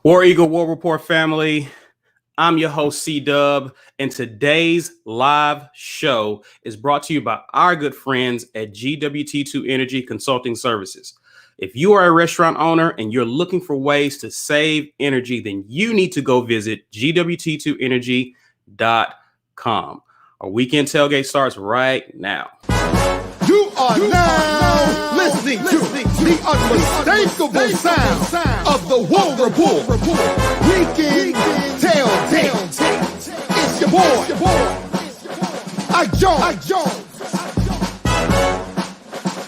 War Eagle War Rapport family, I'm your host C-Dub, and today's live show is brought to you by our good friends at GWT2 Energy Consulting Services. If you are a restaurant owner and you're looking for ways to save energy, then you need to go visit gwt2energy.com. Our weekend tailgate starts right now. You are now listening to the unmistakable sound of the War Rapport Weekend Tailgate. It's your boy, I Jones.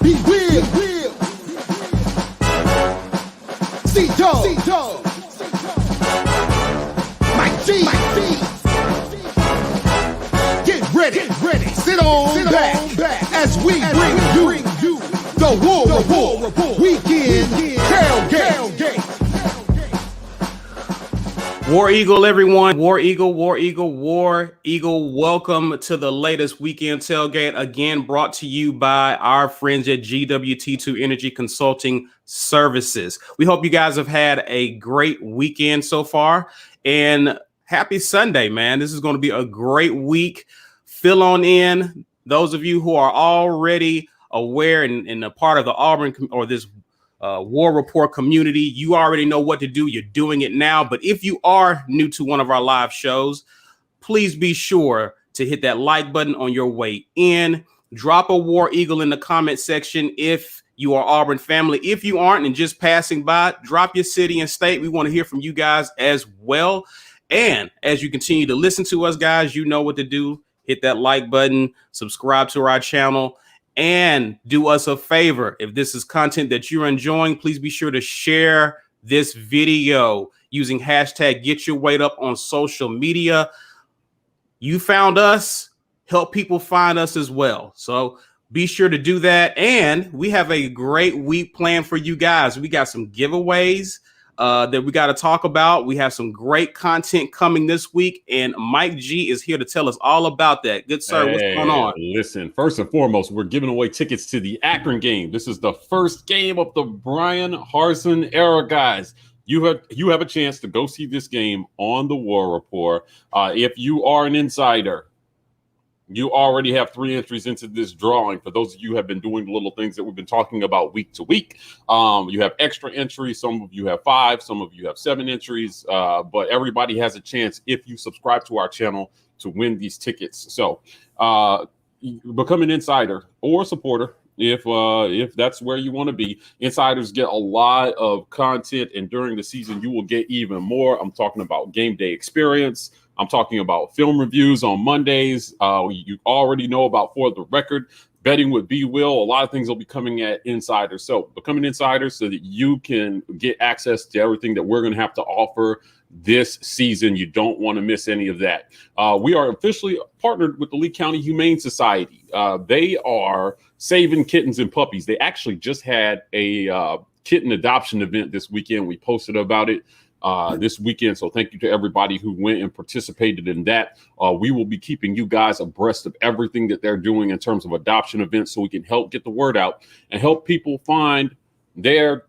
Be real, C-Dub, Mike G. Get ready, sit on back as we bring you the War Rapport Weekend Tailgate. War Eagle, everyone. War Eagle. Welcome to the latest weekend tailgate, again brought to you by our friends at GWT2 Energy Consulting Services. We hope you guys have had a great weekend so far, and happy Sunday, man. This is going to be a great week. Fill on in. Those of you who are already aware and a part of the Auburn or this War Rapport community, you already know what to do. You're doing it now. But if you are new to one of our live shows, please be sure to hit that like button on your way in. Drop a War Eagle in the comment section if you are Auburn family. If you aren't and just passing by, drop your city and state. We want to hear from you guys as well. And as you continue to listen to us, guys, you know what to do. Hit that like button, subscribe to our channel, and do us a favor. If this is content that you're enjoying, please be sure to share this video using hashtag #GetYourWeight on social media. You found us, help people find us as well. So be sure to do that. And we have a great week planned for you guys. We got some giveaways that we got to talk about. We have some great content coming this week, and Mike G is here to tell us all about that. Good sir, what's going on? Listen, first and foremost, we're giving away tickets to the Akron game. This is the first game of the Bryan Harsin era, guys. You have a chance to go see this game on the War Rapport. If you are an insider, you already have 3 entries into this drawing. For those of you who have been doing the little things that we've been talking about week to week, you have extra entries. Some of you have 5, some of you have 7 entries, but everybody has a chance if you subscribe to our channel to win these tickets. So become an insider or supporter if that's where you want to be. Insiders get a lot of content, and during the season, you will get even more. I'm talking about game day experience. I'm talking about film reviews on Mondays. You already know about For the Record, betting with B Will. A lot of things will be coming at Insiders. So become an insider so that you can get access to everything that we're going to have to offer this season. You don't want to miss any of that. We are officially partnered with the Lee County Humane Society. They are saving kittens and puppies. They actually just had a kitten adoption event this weekend. We posted about it this weekend. So thank you to everybody who went and participated in that. We will be keeping you guys abreast of everything that they're doing in terms of adoption events, so we can help get the word out and help people find their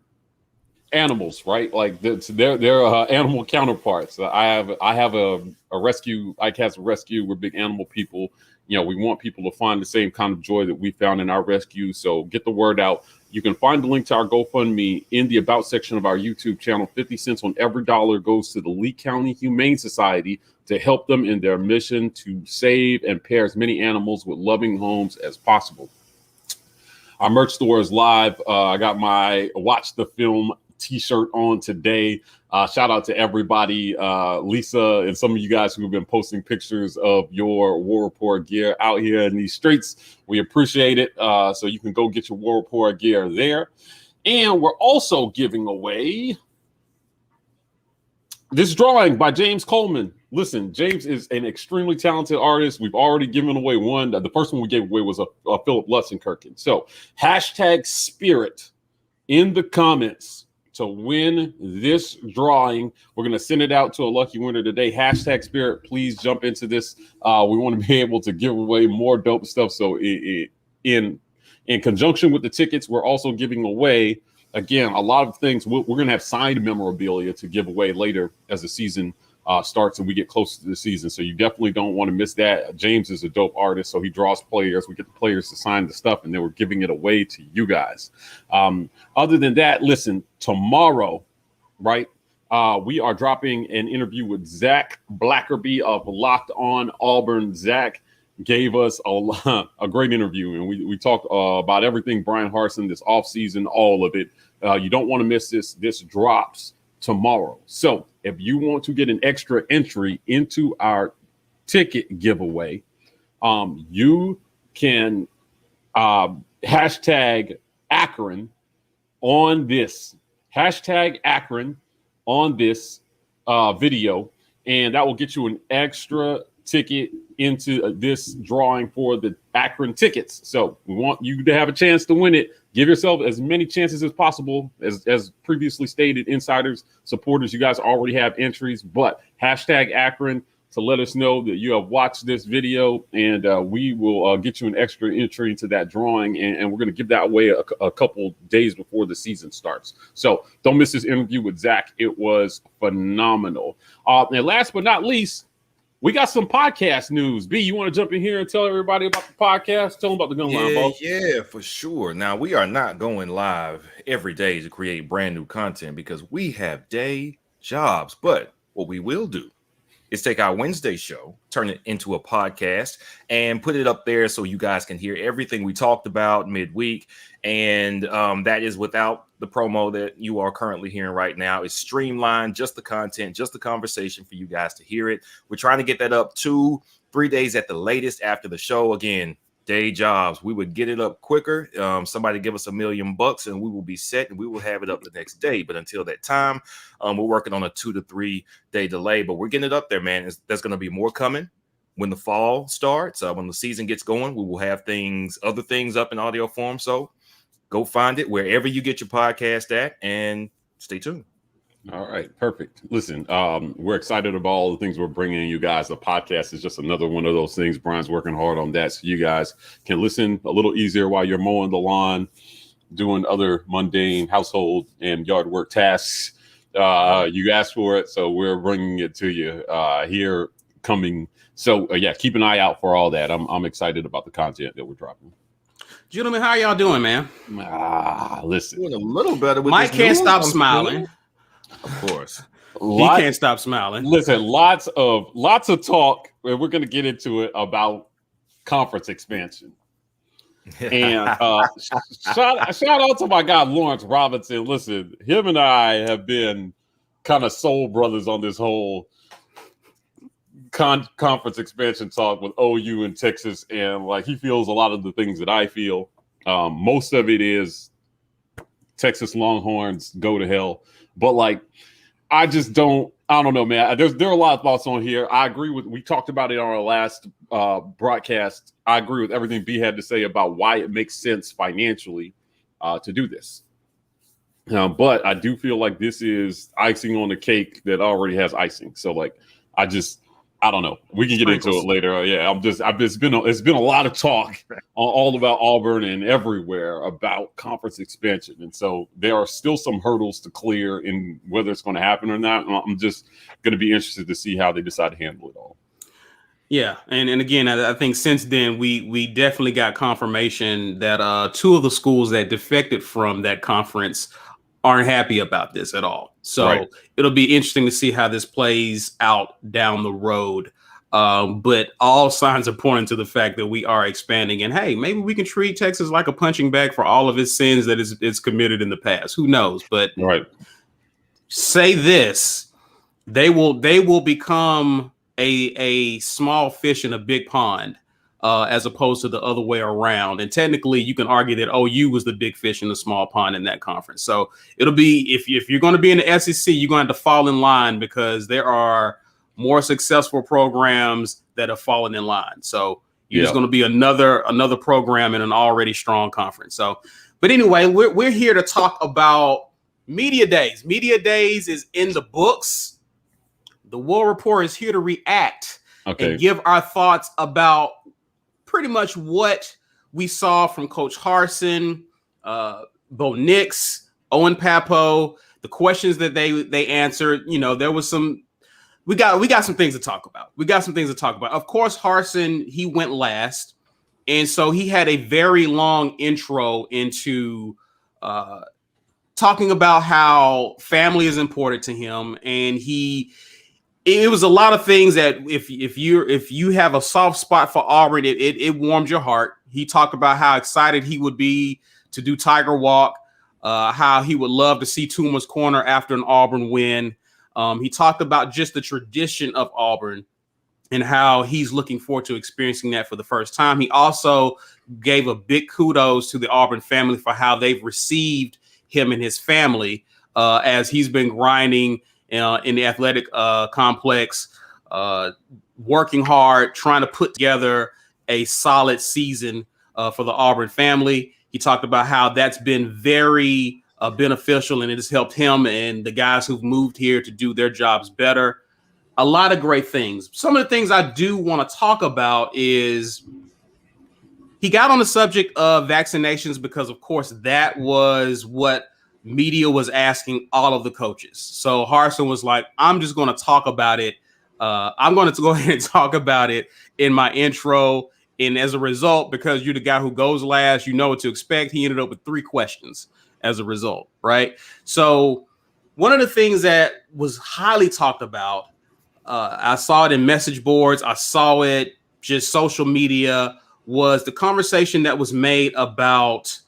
animals, right? Like their animal counterparts. I have a rescue. Ike has a rescue. We're big animal people. You know, we want people to find the same kind of joy that we found in our rescue. So get the word out. You can find the link to our GoFundMe in the About section of our YouTube channel. 50 cents on every dollar goes to the Lee County Humane Society to help them in their mission to save and pair as many animals with loving homes as possible. Our merch store is live. I got my Watch the Film t-shirt on today. Shout out to everybody, Lisa and some of you guys who have been posting pictures of your War Rapport gear out here in these streets. We appreciate it. So you can go get your War Rapport gear there. And we're also giving away this drawing by James Coleman. Listen, James is an extremely talented artist. We've already given away one. The first one we gave away was a Philip Lutzenkirchen. So hashtag spirit in the comments to win this drawing. We're going to send it out to a lucky winner today. Hashtag spirit. Please jump into this. We want to be able to give away more dope stuff. So in conjunction with the tickets, we're also giving away again, a lot of things we're going to have signed memorabilia to give away later as the season starts and we get closer to the season. So you definitely don't want to miss that. James is a dope artist, so he draws players. We get the players to sign the stuff, and then we're giving it away to you guys. Other than that, listen, tomorrow, right? We are dropping an interview with Zach Blackerby of Locked On Auburn. Zach gave us a great interview, and we talked about everything Bryan Harsin this offseason, all of it. You don't want to miss this. This drops tomorrow. So if you want to get an extra entry into our ticket giveaway, you can hashtag Akron on this. Hashtag Akron on this video, and that will get you an extra ticket into this drawing for the Akron tickets. So we want you to have a chance to win it. Give yourself as many chances as possible. As previously stated, insiders, supporters, you guys already have entries, but hashtag Akron to let us know that you have watched this video, and we will get you an extra entry into that drawing, and we're going to give that away a couple days before the season starts. So don't miss this interview with Zach. It was phenomenal. And last but not least, we got some podcast news. B, you want to jump in here and tell everybody about the podcast? Tell them about the Gun Line, boss. Yeah, for sure. Now, we are not going live every day to create brand new content because we have day jobs. But what we will do is take our Wednesday show, turn it into a podcast, and put it up there so you guys can hear everything we talked about midweek. And that is without the promo that you are currently hearing right now. It's streamlined, just the content, just the conversation for you guys to hear it. We're trying to get that up 2-3 days at the latest after the show. Again, day jobs. We would get it up quicker. Somebody give us $1 million and we will be set and we will have it up the next day. But until that time, we're working on a 2 to 3 day delay, but we're getting it up there, man. There's going to be more coming when the fall starts. When the season gets going, we will have other things up in audio form. So go find it wherever you get your podcast at and stay tuned. All right, perfect. Listen, we're excited about all the things we're bringing you guys. The podcast is just another one of those things. Brian's working hard on that, so you guys can listen a little easier while you're mowing the lawn, doing other mundane household and yard work tasks. You asked for it, so we're bringing it to you here coming. So yeah, keep an eye out for all that. I'm excited about the content that we're dropping. Gentlemen, how y'all doing, man? Listen, Doing a little better with Mike this can't news, stop I'm smiling. feeling. Of course. He can't stop smiling. Listen, lots of talk, and we're going to get into it about conference expansion. And shout out to my guy Lawrence Robinson. Listen, him and I have been kind of soul brothers on this whole conference expansion talk with OU and Texas, and like he feels a lot of the things that I feel. Most of it is Texas Longhorns go to hell, but like I don't know, man. There are a lot of thoughts on here. I agree with. We talked about it on our last broadcast. I agree with everything B had to say about why it makes sense financially to do this. But I do feel like this is icing on the cake that already has icing. So like, I don't know. We can get into it later. Yeah, it's been a lot of talk all about Auburn and everywhere about conference expansion, and so there are still some hurdles to clear in whether it's going to happen or not. I'm just going to be interested to see how they decide to handle it all. Yeah, and again, I think since then we definitely got confirmation that 2 of the schools that defected from that conference aren't happy about this at all. So right. It'll be interesting to see how this plays out down the road. But all signs are pointing to the fact that we are expanding. And hey, maybe we can treat Texas like a punching bag for all of its sins that it's committed in the past. Who knows? But right. Say this, they will become a small fish in a big pond. As opposed to the other way around. And technically, you can argue that OU was the big fish in the small pond in that conference. So it'll be, if you're going to be in the SEC, you're going to have to fall in line because there are more successful programs that have fallen in line. So you're just going to be another program in an already strong conference. So, but anyway, we're here to talk about Media Days. Media Days is in the books. The War Rapport is here to react and give our thoughts about pretty much what we saw from Coach Harsin, Bo Nix, Owen Pappoe, the questions that they answered, there was some. We got some things to talk about. Of course, Harsen, he went last, and so he had a very long intro into talking about how family is important to him, and it was a lot of things that if you have a soft spot for Auburn, it warmed your heart. He talked about how excited he would be to do Tiger Walk, how he would love to see Toomer's Corner after an Auburn win. He talked about just the tradition of Auburn and how he's looking forward to experiencing that for the first time. He also gave a big kudos to the Auburn family for how they've received him and his family as he's been grinding in the athletic complex, working hard, trying to put together a solid season for the Auburn family. He talked about how that's been very beneficial, and it has helped him and the guys who've moved here to do their jobs better. A lot of great things. Some of the things I do want to talk about is he got on the subject of vaccinations because, of course, that was what media was asking all of the coaches. So Harsin was like, I'm just going to talk about it. I'm going to go ahead and talk about it in my intro. And as a result, because you're the guy who goes last, you know what to expect. He ended up with 3 questions as a result, right? So one of the things that was highly talked about, I saw it in message boards, I saw it just social media, was the conversation that was made about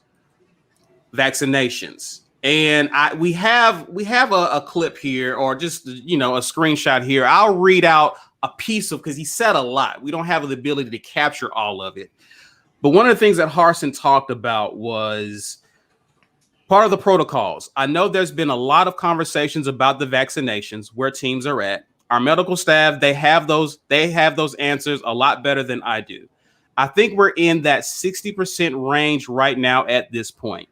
vaccinations. And we have a clip here, or just a screenshot here. I'll read out a piece of, because he said a lot. We don't have the ability to capture all of it. But one of the things that Harsin talked about was part of the protocols. I know there's been a lot of conversations about the vaccinations, where teams are at. Our medical staff, they have those answers a lot better than I do. I think we're in that 60% range right now at this point.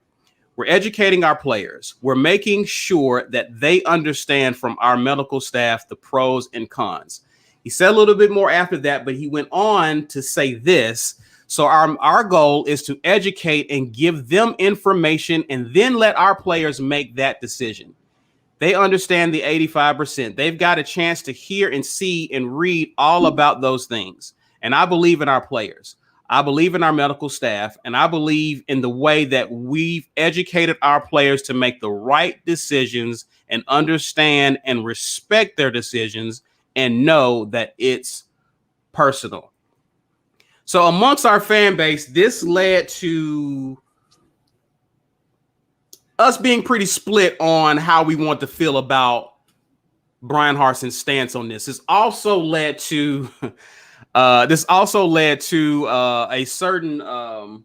We're educating our players. We're making sure that they understand from our medical staff the pros and cons. He said a little bit more after that, but he went on to say this. So our goal is to educate and give them information, and then let our players make that decision. They understand the 85%. They've got a chance to hear and see and read all about those things. And I believe in our players. I believe in our medical staff, and I believe in the way that we've educated our players to make the right decisions and understand and respect their decisions and know that it's personal. So amongst our fan base, this led to us being pretty split on how we want to feel about Bryan Harsin's stance on this. This also led to a certain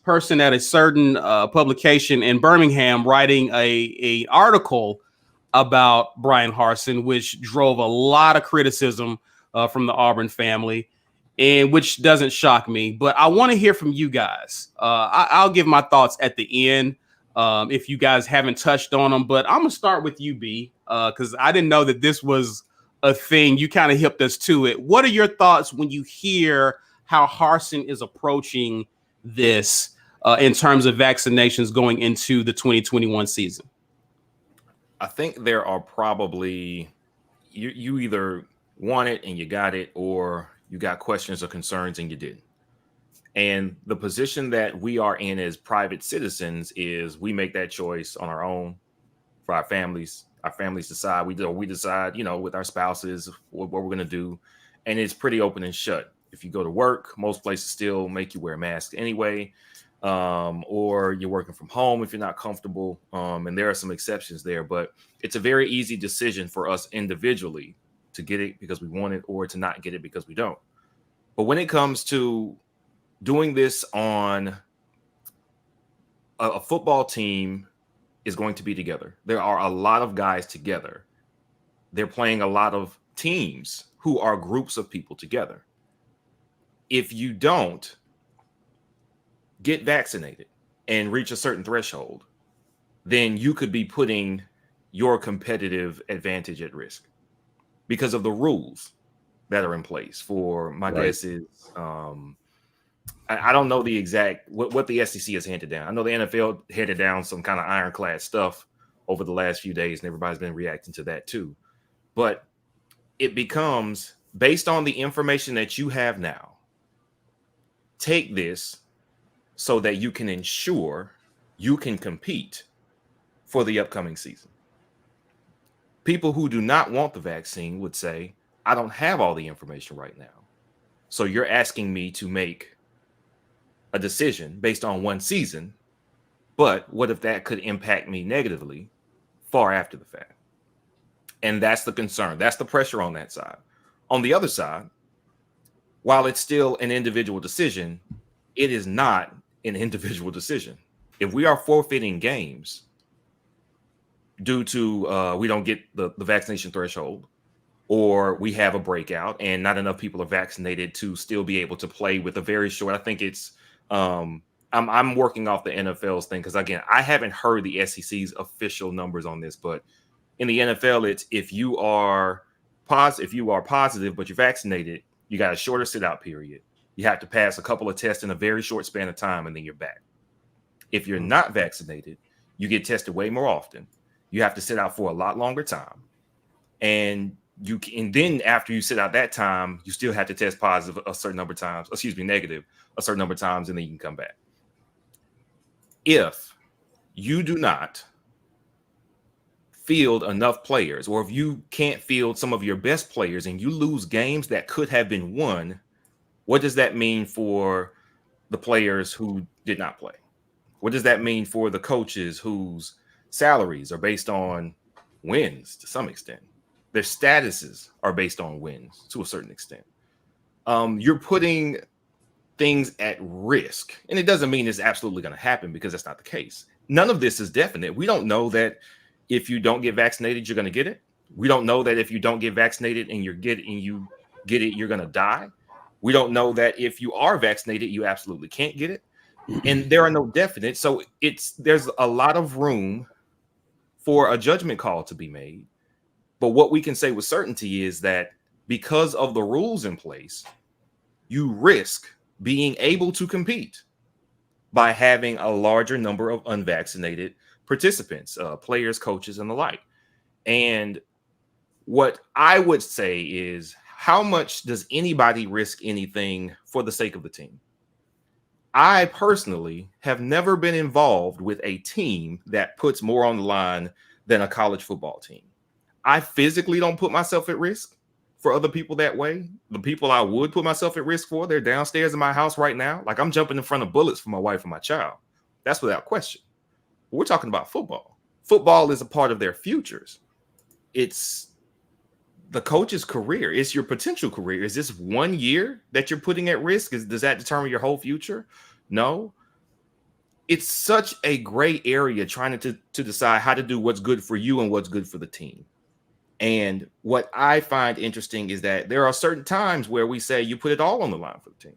person at a certain publication in Birmingham writing a article about Bryan Harsin, which drove a lot of criticism from the Auburn family, and which doesn't shock me. But I want to hear from you guys. I'll give my thoughts at the end if you guys haven't touched on them. But I'm going to start with you, B, because I didn't know that this was a thing. You kind of hipped us to it. What are your thoughts when you hear how Harsin is approaching this in terms of vaccinations going into the 2021 season? I think there are probably you either want it and you got it, or you got questions or concerns and you didn't. And the position that we are in as private citizens is we make that choice on our own for our families. Our families decide, we decide, with our spouses what we're going to do. And it's pretty open and shut. If you go to work, most places still make you wear a mask anyway. Or you're working from home if you're not comfortable. And there are some exceptions there, but it's a very easy decision for us individually to get it because we want it, or to not get it because we don't. But when it comes to doing this on a football team is going to be together. There are a lot of guys together. They're playing a lot of teams who are groups of people together. If you don't get vaccinated and reach a certain threshold, then you could be putting your competitive advantage at risk because of the rules that are in place for, my guess is, I don't know the exact what the SEC has handed down. I know the NFL handed down some kind of ironclad stuff over the last few days, and everybody's been reacting to that too. But it becomes based on the information that you have now. Take this so that you can ensure you can compete for the upcoming season. People who do not want the vaccine would say, I don't have all the information right now. So you're asking me to make a decision based on one season, but what if that could impact me negatively far after the fact? And that's the concern. That's the pressure on that side. On the other side, while it's still an individual decision, it is not an individual decision. If we are forfeiting games due to we don't get the vaccination threshold, or we have a breakout and not enough people are vaccinated to still be able to play with a very short, I think it's I'm working off the NFL's thing because again, I haven't heard the SEC's official numbers on this, but in the NFL, it's if you are positive but you're vaccinated, you got a shorter sit-out period. You have to pass a couple of tests in a very short span of time, and then you're back. If you're not vaccinated, you get tested way more often. You have to sit out for a lot longer time, and then after you sit out that time, you still have to test positive a certain number of times. Negative a certain number of times, and then you can come back. If you do not field enough players, or if you can't field some of your best players and you lose games that could have been won, what does that mean for the players who did not play? What does that mean for the coaches whose salaries are based on wins to some extent? Their statuses are based on wins to a certain extent. You're putting things at risk, and it doesn't mean it's absolutely going to happen because that's not the case. None of this is definite. We don't know that if you don't get vaccinated, you're going to get it. We don't know that if you don't get vaccinated and you get it, you're going to die. We don't know that if you are vaccinated, you absolutely can't get it. And there are no definite. So there's a lot of room for a judgment call to be made. But what we can say with certainty is that because of the rules in place, you risk being able to compete by having a larger number of unvaccinated participants, players, coaches, and the like. And what I would say is, how much does anybody risk anything for the sake of the team? I personally have never been involved with a team that puts more on the line than a college football team. I physically don't put myself at risk for other people that way. The people I would put myself at risk for, they're downstairs in my house right now. Like I'm jumping in front of bullets for my wife and my child. That's without question. But we're talking about football. Football is a part of their futures. It's the coach's career. It's your potential career. Is this 1 year that you're putting at risk? Does that determine your whole future? No. It's such a gray area trying to decide how to do what's good for you and what's good for the team. And what I find interesting is that there are certain times where we say you put it all on the line for the team.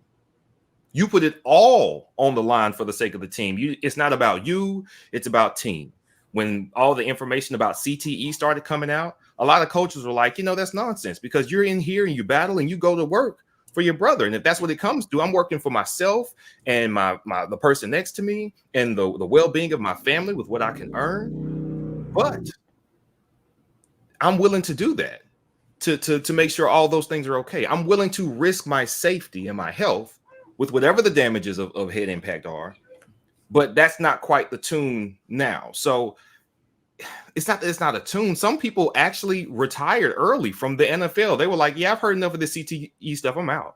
You put it all on the line for the sake of the team. It's not about you. It's about team. When all the information about CTE started coming out, a lot of coaches were like, that's nonsense because you're in here and you battle and you go to work for your brother. And if that's what it comes to, I'm working for myself and the person next to me and the well-being of my family with what I can earn. But I'm willing to do that to make sure all those things are okay. I'm willing to risk my safety and my health with whatever the damages of head impact are. But that's not quite the tune now. So it's not a tune. Some people actually retired early from the NFL. They were like, yeah, I've heard enough of the CTE stuff. I'm out.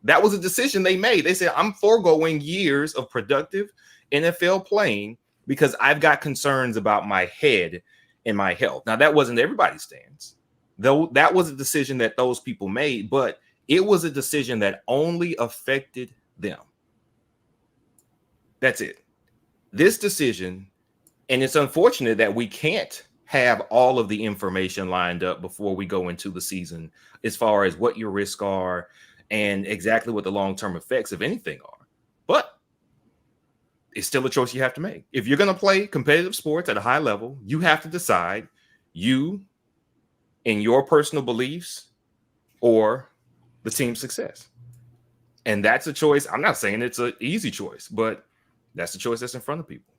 That was a decision they made. They said, I'm foregoing years of productive NFL playing because I've got concerns about my head and my health. Now, that wasn't everybody's stance, though. That was a decision that those people made, but it was a decision that only affected them. That's it. This decision, and it's unfortunate that we can't have all of the information lined up before we go into the season as far as what your risks are and exactly what the long-term effects of anything are. But it's still a choice you have to make. If you're going to play competitive sports at a high level, you have to decide you and your personal beliefs or the team's success. And that's a choice. I'm not saying it's an easy choice, but that's the choice that's in front of people.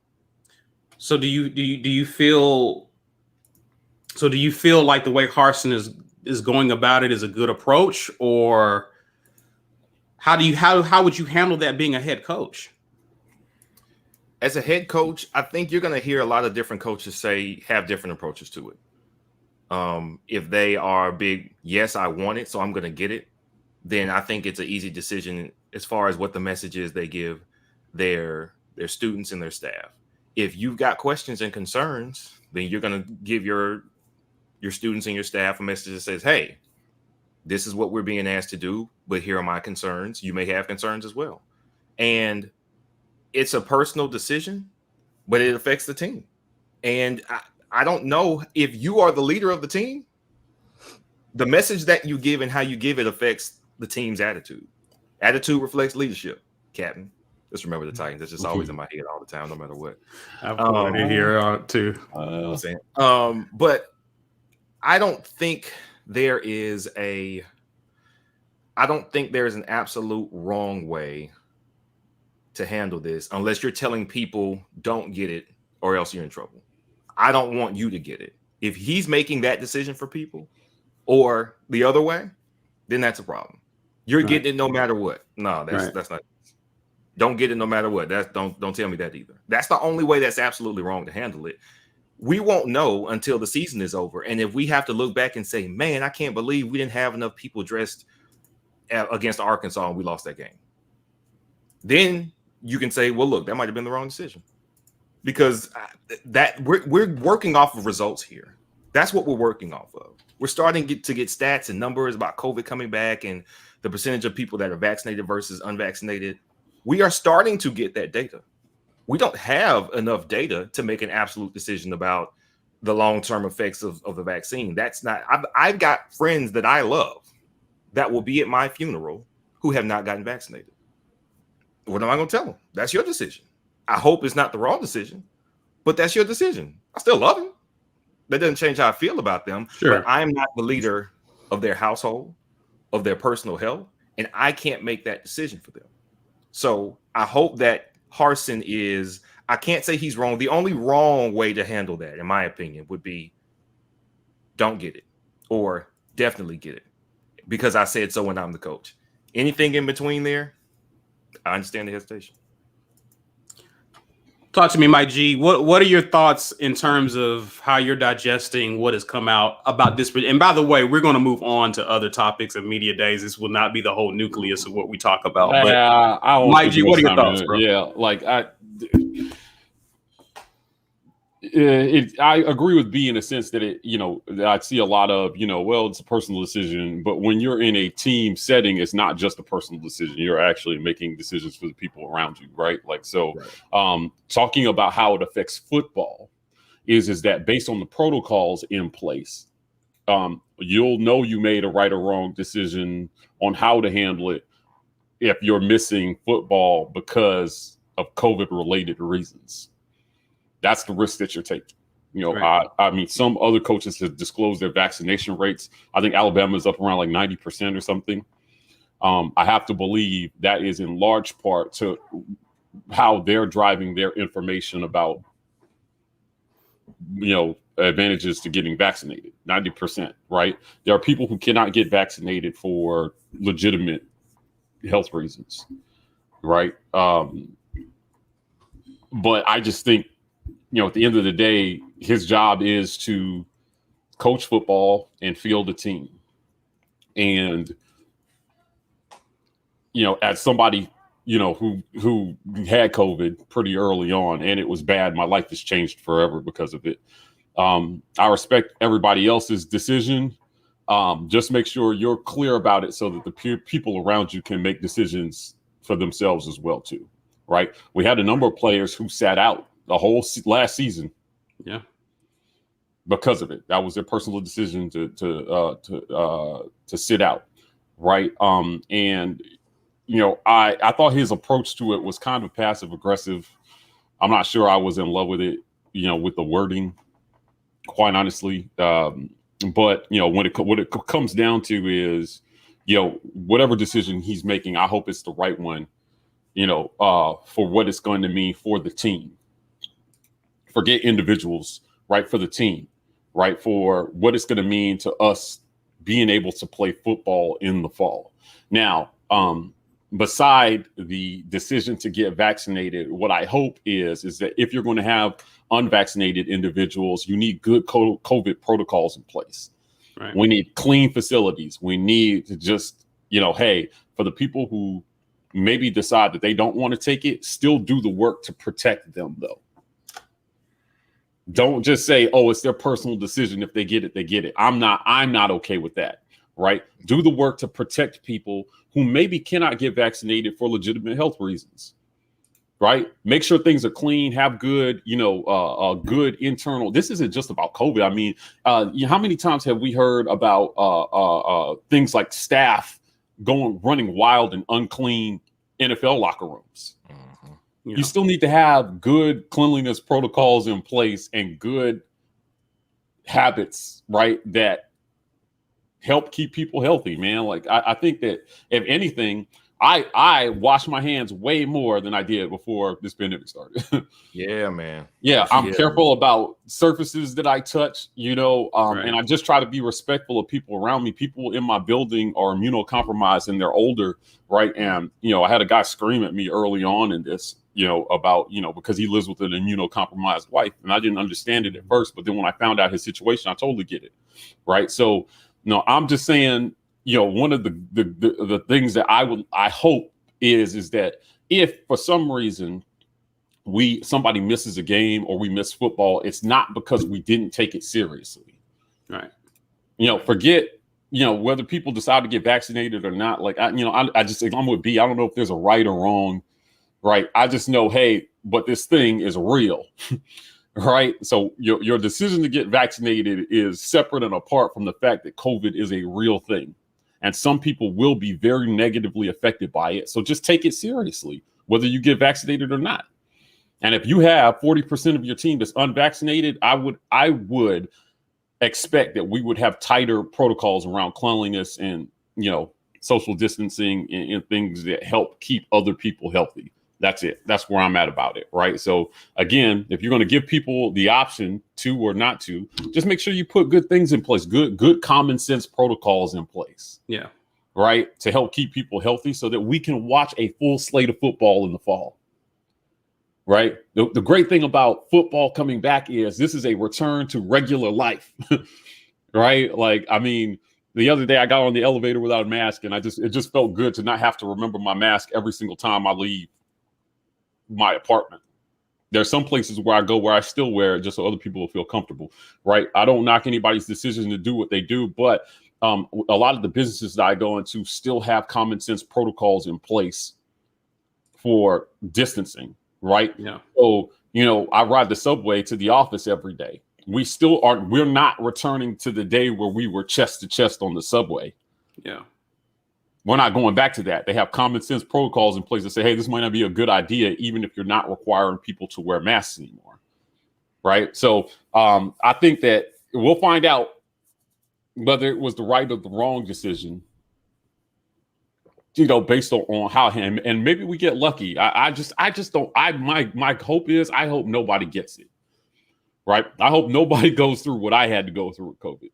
So do you feel like the way Harsin is going about it is a good approach, or how would you handle that being a head coach? As a head coach, I think you're going to hear a lot of different coaches have different approaches to it. If they are big, yes, I want it, so I'm going to get it, then I think it's an easy decision as far as what the message is they give their students and their staff. If you've got questions and concerns, then you're going to give your students and your staff a message that says, hey, this is what we're being asked to do, but here are my concerns. You may have concerns as well. And it's a personal decision, but it affects the team. And I don't know if you are the leader of the team, the message that you give and how you give it affects the team's attitude. Attitude reflects leadership, Captain. Just remember the Titans. That's just always in my head all the time, no matter what. I've put it here too. But I don't think there's an absolute wrong way to handle this unless you're telling people don't get it or else you're in trouble. I don't want you to get it. If he's making that decision for people or the other way, then that's a problem. You're getting it no matter what. No, that's not. Don't get it no matter what. Don't tell me that either. That's the only way that's absolutely wrong to handle it. We won't know until the season is over. And if we have to look back and say, man, I can't believe we didn't have enough people dressed against Arkansas and we lost that game. Then you can say, well, look, that might have been the wrong decision. Because that we're working off of results here. That's what we're working off of. We're starting to get stats and numbers about COVID coming back and the percentage of people that are vaccinated versus unvaccinated. We are starting to get that data. We don't have enough data to make an absolute decision about the long-term effects of the vaccine. That's not. I've got friends that I love that will be at my funeral who have not gotten vaccinated. What am I going to tell them? That's your decision. I hope it's not the wrong decision, but that's your decision. I still love them. That doesn't change how I feel about them. Sure. But I'm not the leader of their household, of their personal health, and I can't make that decision for them. So I hope that Harsin is, I can't say he's wrong. The only wrong way to handle that, in my opinion, would be don't get it or definitely get it because I said so when I'm the coach. Anything in between there, I understand the hesitation. Talk to me, Mike G. What are your thoughts in terms of how you're digesting what has come out about this? And by the way, we're going to move on to other topics of media days. This will not be the whole nucleus of what we talk about. But Mike G, what are your thoughts, bro? Yeah, I agree with B in a sense that I see a lot of, well, it's a personal decision, but when you're in a team setting, it's not just a personal decision. You're actually making decisions for the people around you, right? Talking about how it affects football is that based on the protocols in place, you'll know you made a right or wrong decision on how to handle it if you're missing football because of COVID-related reasons. That's the risk that you're taking. Right. I mean, some other coaches have disclosed their vaccination rates. I think Alabama is up around like 90% or something. I have to believe that is in large part to how they're driving their information about, advantages to getting vaccinated. 90%, right? There are people who cannot get vaccinated for legitimate health reasons, right? But I just think, at the end of the day, his job is to coach football and field a team. And, as somebody, who had COVID pretty early on and it was bad, my life has changed forever because of it. I respect everybody else's decision. Just make sure you're clear about it so that the people around you can make decisions for themselves as well, too. Right. We had a number of players who sat out the whole last season. Yeah. Because of it. That was their personal decision to sit out. Right. And, I thought his approach to it was kind of passive aggressive. I'm not sure I was in love with it, with the wording, quite honestly. But, when it comes down to is whatever decision he's making, I hope it's the right one, for what it's going to mean for the team. Forget individuals, right? For the team, right? For what it's going to mean to us being able to play football in the fall. Now, beside the decision to get vaccinated, what I hope is that if you're going to have unvaccinated individuals, you need good COVID protocols in place. Right. We need clean facilities. We need to just, hey, for the people who maybe decide that they don't want to take it, still do the work to protect them, though. Don't just say, oh, it's their personal decision. If they get it, they get it. I'm not okay with that. Right. Do the work to protect people who maybe cannot get vaccinated for legitimate health reasons. Right. Make sure things are clean, have good, good internal. This isn't just about COVID. I mean, how many times have we heard about things like staff running wild and unclean NFL locker rooms? You still need to have good cleanliness protocols in place and good habits, right, that help keep people healthy, man. Like, I think that if anything, I wash my hands way more than I did before this pandemic started. Yeah, man. Yeah, I'm careful about surfaces that I touch, Right. and I just try to be respectful of people around me. People in my building are immunocompromised and they're older, right? And, I had a guy scream at me early on in this, about, because he lives with an immunocompromised wife. And I didn't understand it at first, but then when I found out his situation, I totally get it, right? So, I'm just saying, one of the things that I hope is that if for some reason somebody misses a game or we miss football, it's not because we didn't take it seriously. Right. Forget, whether people decide to get vaccinated or not. Like, I'm with B. I don't know if there's a right or wrong, right? I just know, hey, but this thing is real. Right. So your decision to get vaccinated is separate and apart from the fact that COVID is a real thing. And some people will be very negatively affected by it. So just take it seriously, whether you get vaccinated or not. And if you have 40% of your team that's unvaccinated, I would expect that we would have tighter protocols around cleanliness and, social distancing and things that help keep other people healthy. That's it. That's where I'm at about it. Right. So, again, if you're going to give people the option to or not to, just make sure you put good things in place, good common sense protocols in place. Yeah. Right. To help keep people healthy so that we can watch a full slate of football in the fall. Right. The great thing about football coming back is this is a return to regular life. Right. Like, I mean, the other day I got on the elevator without a mask and it just felt good to not have to remember my mask every single time I leave my apartment. There's some places where I go where I still wear it just so other people will feel comfortable, right? I don't knock anybody's decision to do what they do, but a lot of the businesses that I go into still have common sense protocols in place for distancing, right? Yeah. So, I ride the subway to the office every day. We're not returning to the day where we were chest to chest on the subway. Yeah. We're not going back to that. They have common sense protocols in place that say, hey, this might not be a good idea, even if you're not requiring people to wear masks anymore. Right. So I think that we'll find out whether it was the right or the wrong decision, based on how and maybe we get lucky. I just don't. My hope is I hope nobody gets it. Right. I hope nobody goes through what I had to go through with COVID.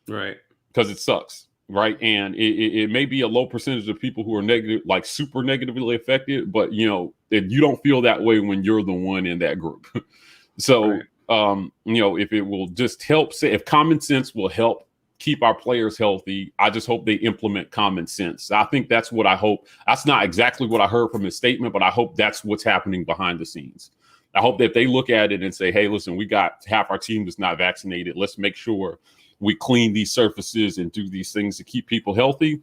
Right. Because it sucks. Right. And it may be a low percentage of people who are negative, like super negatively affected. But, you don't feel that way when you're the one in that group. So, right. If it will just help, if common sense will help keep our players healthy, I just hope they implement common sense. I think that's what I hope. That's not exactly what I heard from his statement, but I hope that's what's happening behind the scenes. I hope that if they look at it and say, hey, listen, we got half our team that's not vaccinated. Let's make sure we clean these surfaces and do these things to keep people healthy.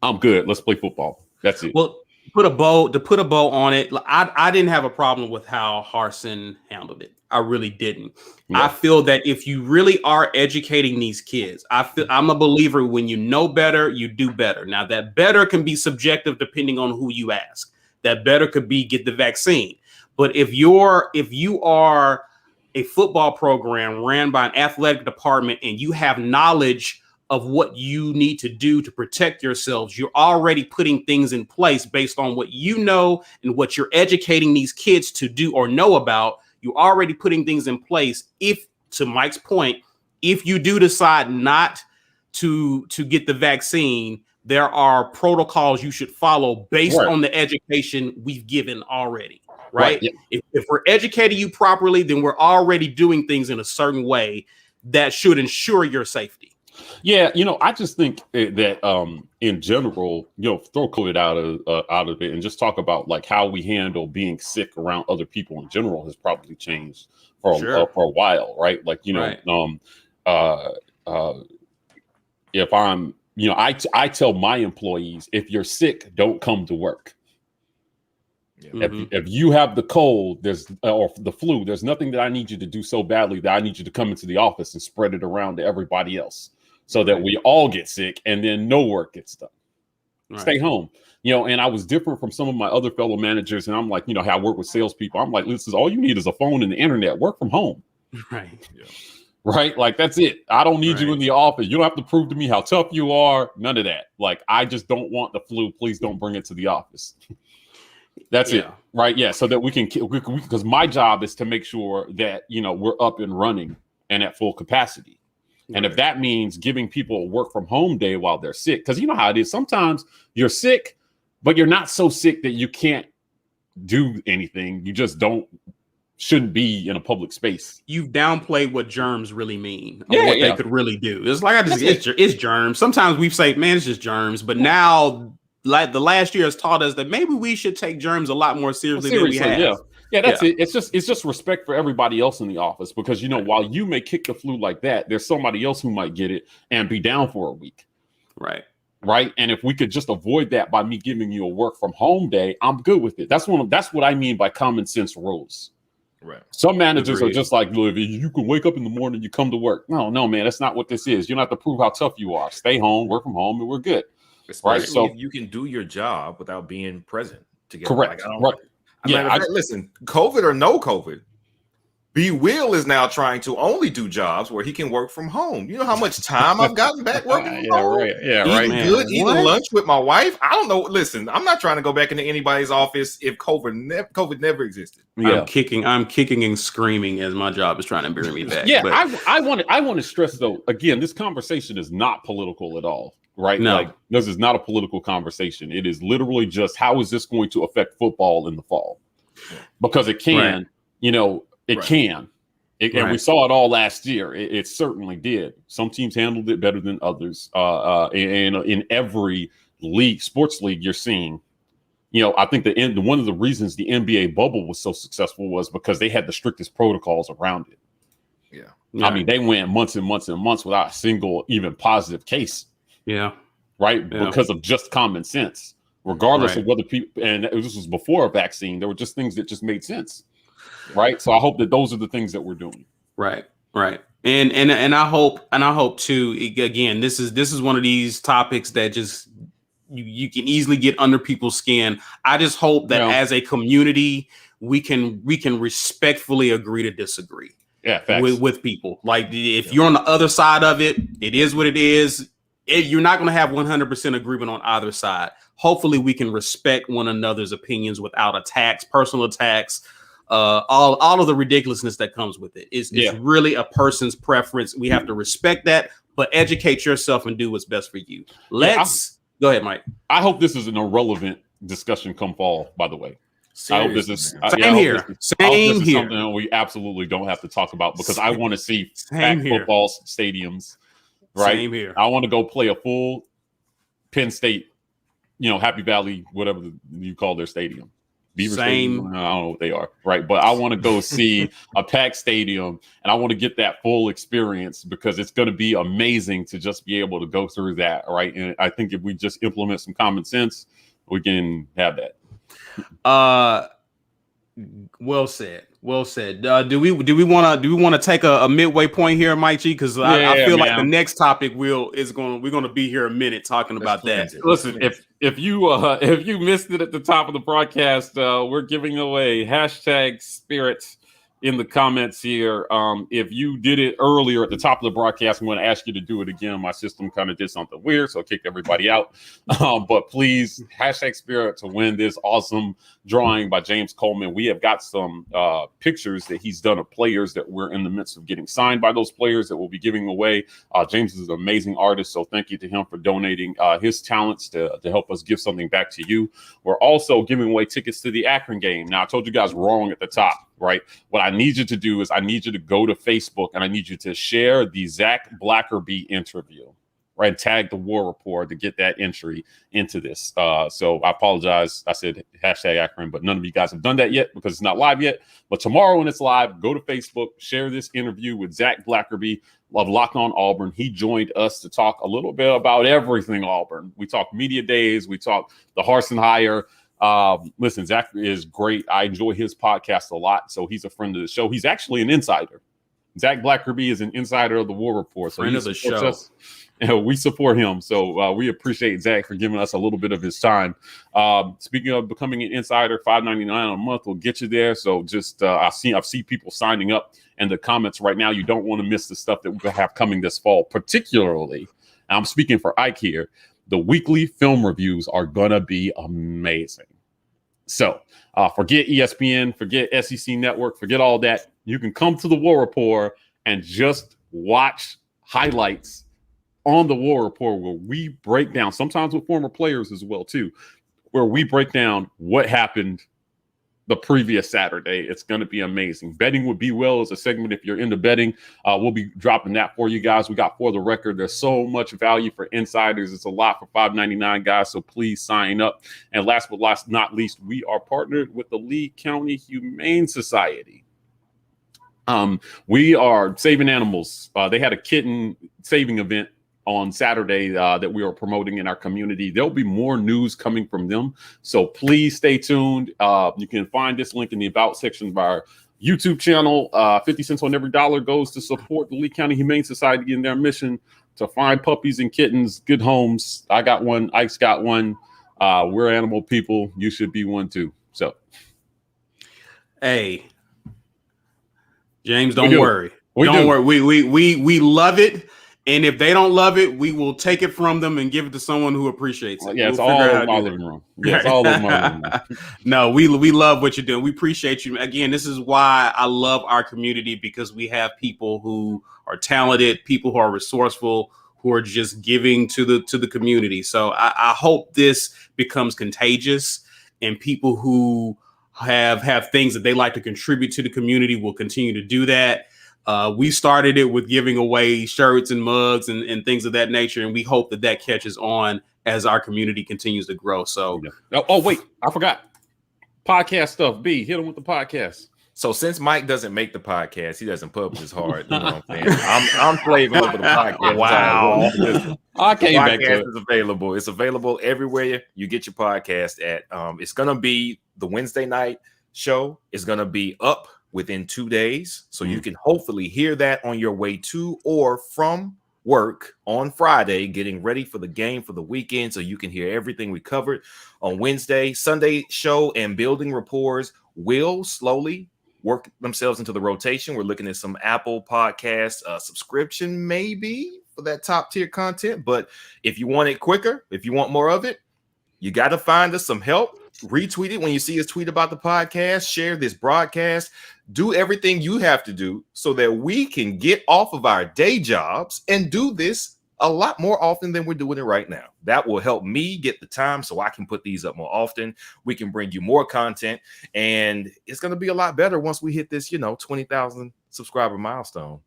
I'm good. Let's play football. That's it. Well, to put a bow on it, I didn't have a problem with how Harsen handled it. I really didn't. Yeah. I feel that if you really are educating these kids, I'm a believer when you know better, you do better. Now, that better can be subjective depending on who you ask. That better could be get the vaccine. But if you are a football program ran by an athletic department and you have knowledge of what you need to do to protect yourselves. You're already putting things in place based on what you know and what you're educating these kids to do or know about. You're already putting things in place. If, to Mike's point, if you do decide not to get the vaccine, there are protocols you should follow based on the education we've given already. Right. Yeah. If we're educating you properly, then we're already doing things in a certain way that should ensure your safety. Yeah, I just think that in general, throw COVID out of it and just talk about like how we handle being sick around other people in general has probably changed for a while, right? Like if I'm, I tell my employees, if you're sick, don't come to work. Yeah. If you have the cold, or the flu, there's nothing that I need you to do so badly that I need you to come into the office and spread it around to everybody else, so that we all get sick and then no work gets done. Right. Stay home. And I was different from some of my other fellow managers, and I'm like, how I work with salespeople. I'm like, this is all you need is a phone and the internet. Work from home. Right. Yeah. Right. Like, that's it. I don't need you in the office. You don't have to prove to me how tough you are. None of that. Like, I just don't want the flu. Please don't bring it to the office. That's it. Right. Yeah. So that we can, because my job is to make sure that, we're up and running and at full capacity. And if that means giving people a work from home day while they're sick, because you know how it is. Sometimes you're sick, but you're not so sick that you can't do anything. You just shouldn't be in a public space. You've downplayed what germs really mean, what they could really do. It's like, it's germs. Sometimes we say, man, it's just germs. But now, like, the last year has taught us that maybe we should take germs a lot more seriously than we have. Yeah, that's it. It's just respect for everybody else in the office, because while you may kick the flu like that, there's somebody else who might get it and be down for a week. Right. And if we could just avoid that by me giving you a work from home day, I'm good with it. That's what I mean by common sense rules. Right. Some managers are just like, look, you can wake up in the morning, you come to work. No, man, that's not what this is. You don't have to prove how tough you are. Stay home, work from home, and we're good. Especially right. So if you can do your job without being present together. Correct. Listen, COVID or no COVID, B. Will is now trying to only do jobs where he can work from home. You know how much time I've gotten back working from home? Right. Yeah, right. Eating lunch with my wife. I don't know. Listen, I'm not trying to go back into anybody's office if COVID never existed. Yeah. I'm kicking and screaming as my job is trying to bring me back. Yeah, but I want to stress, though, again, this conversation is not political at all. Right. No. Like, this is not a political conversation. It is literally just, how is this going to affect football in the fall? Because it can, it can. And we saw it all last year. It certainly did. Some teams handled it better than others. And in every league, sports league, you're seeing, I think one of the reasons the NBA bubble was so successful was because they had the strictest protocols around it. Yeah. I mean, they went months and months and months without a single even positive case. Yeah. Right. Yeah. Because of just common sense, regardless of whether people, and this was before a vaccine, there were just things that just made sense. Right. So I hope that those are the things that we're doing. Right. And I hope too, again, this is one of these topics that just you can easily get under people's skin. I just hope that as a community, we can respectfully agree to disagree. Yeah. With people. Like, if you're on the other side of it, it is what it is. You're not going to have 100% agreement on either side. Hopefully we can respect one another's opinions without attacks, personal attacks, all of the ridiculousness that comes with it. It's really a person's preference. We have to respect that, but educate yourself and do what's best for you. Go ahead, Mike. I hope this is an irrelevant discussion come fall, by the way. Seriously, I hope this is same here. Same here. Something that we absolutely don't have to talk about, because I want to see packed football stadiums. Right. Same here. I want to go play a full Penn State, Happy Valley, whatever you call their stadium. Beaver Stadium, I don't know what they are. Right. But I want to go see a packed stadium, and I want to get that full experience, because it's going to be amazing to just be able to go through that. Right. And I think if we just implement some common sense, we can have that. Well said. Do we want to take a midway point here, Mike G? Because I feel like the next topic we're going to be here a minute talking about that. Listen, if you missed it at the top of the broadcast, we're giving away #Spirit in the comments here. If you did it earlier at the top of the broadcast, I'm going to ask you to do it again. My system kind of did something weird, so I kicked everybody out. But please, hashtag Spirit to win this awesome drawing by James Coleman. We have got some pictures that he's done of players that we're in the midst of getting signed by those players that we'll be giving away. James is an amazing artist, so thank you to him for donating his talents to help us give something back to you. We're also giving away tickets to the Akron game. Now, I told you guys wrong at the top, right? What I need you to do is I need you to go to Facebook and I need you to share the Zach Blackerby interview, right? Tag the War Rapport to get that entry into this. So I apologize. I said hashtag Akron, but none of you guys have done that yet because it's not live yet. But tomorrow when it's live, go to Facebook, share this interview with Zach Blackerby of Locked On Auburn. He joined us to talk a little bit about everything Auburn. We talked media days. We talked the Harsen hire. Listen, Zach is great. I enjoy his podcast a lot. So he's a friend of the show. He's actually an insider. Zach Blackerby is an insider of the War Report. So friend of the show. Us, and we support him. So we appreciate Zach for giving us a little bit of his time. Speaking of becoming an insider, $5.99 a month will get you there. So just I've seen people signing up in the comments right now. You don't want to miss the stuff that we have coming this fall, particularly. I'm speaking for Ike here. The weekly film reviews are going to be amazing. So forget ESPN, forget SEC Network, forget all that. You can come to the War Rapport and just watch highlights on the War Rapport where we break down, sometimes with former players as well, too, where we break down what happened the previous Saturday. It's going to be amazing. Betting with Be Well is a segment if you're into betting. We'll be dropping that for you guys. We got For the Record. There's so much value for insiders. It's a lot for $5.99, guys, so please sign up. And last but not least, we are partnered with the Lee County Humane Society. We are saving animals. They had a kitten saving event on Saturday that we are promoting in our community. There'll be more news coming from them. So please stay tuned. You can find this link in the About section of our YouTube channel. 50 cents on every dollar goes to support the Lee County Humane Society in their mission to find puppies and kittens good homes. I got one. Ike's got one. We're animal people. You should be one too. So, hey, James, don't worry. Don't worry. We love it. And if they don't love it, we will take it from them and give it to someone who appreciates it. Yeah, it's all in my living room. Yeah, it's all in my living room. No, we love what you're doing. We appreciate you. Again, this is why I love our community, because we have people who are talented, people who are resourceful, who are just giving to the community. So I hope this becomes contagious, and people who have things that they like to contribute to the community will continue to do that. We started it with giving away shirts and mugs and things of that nature, and we hope that catches on as our community continues to grow. So, oh wait, I forgot podcast stuff. B, hit him with the podcast. So since Mike doesn't make the podcast, he doesn't publish his hard. You know what I'm saying? I'm slaving over the podcast. Wow. I came back to it. Is available. It's available everywhere you get your podcast at. It's gonna be the Wednesday night show. It's gonna be up within 2 days. So you can hopefully hear that on your way to or from work on Friday, getting ready for the game for the weekend. So you can hear everything we covered on Wednesday. Sunday show and building rapports will slowly work themselves into the rotation. We're looking at some Apple Podcasts subscription maybe for that top tier content. But if you want it quicker, if you want more of it, you got to find us some help. Retweet it when you see us tweet about the podcast, share this broadcast, do everything you have to do so that we can get off of our day jobs and do this a lot more often than we're doing it right now. That will help me get the time so I can put these up more often. We can bring you more content, and it's going to be a lot better once we hit this, 20,000 subscriber milestone.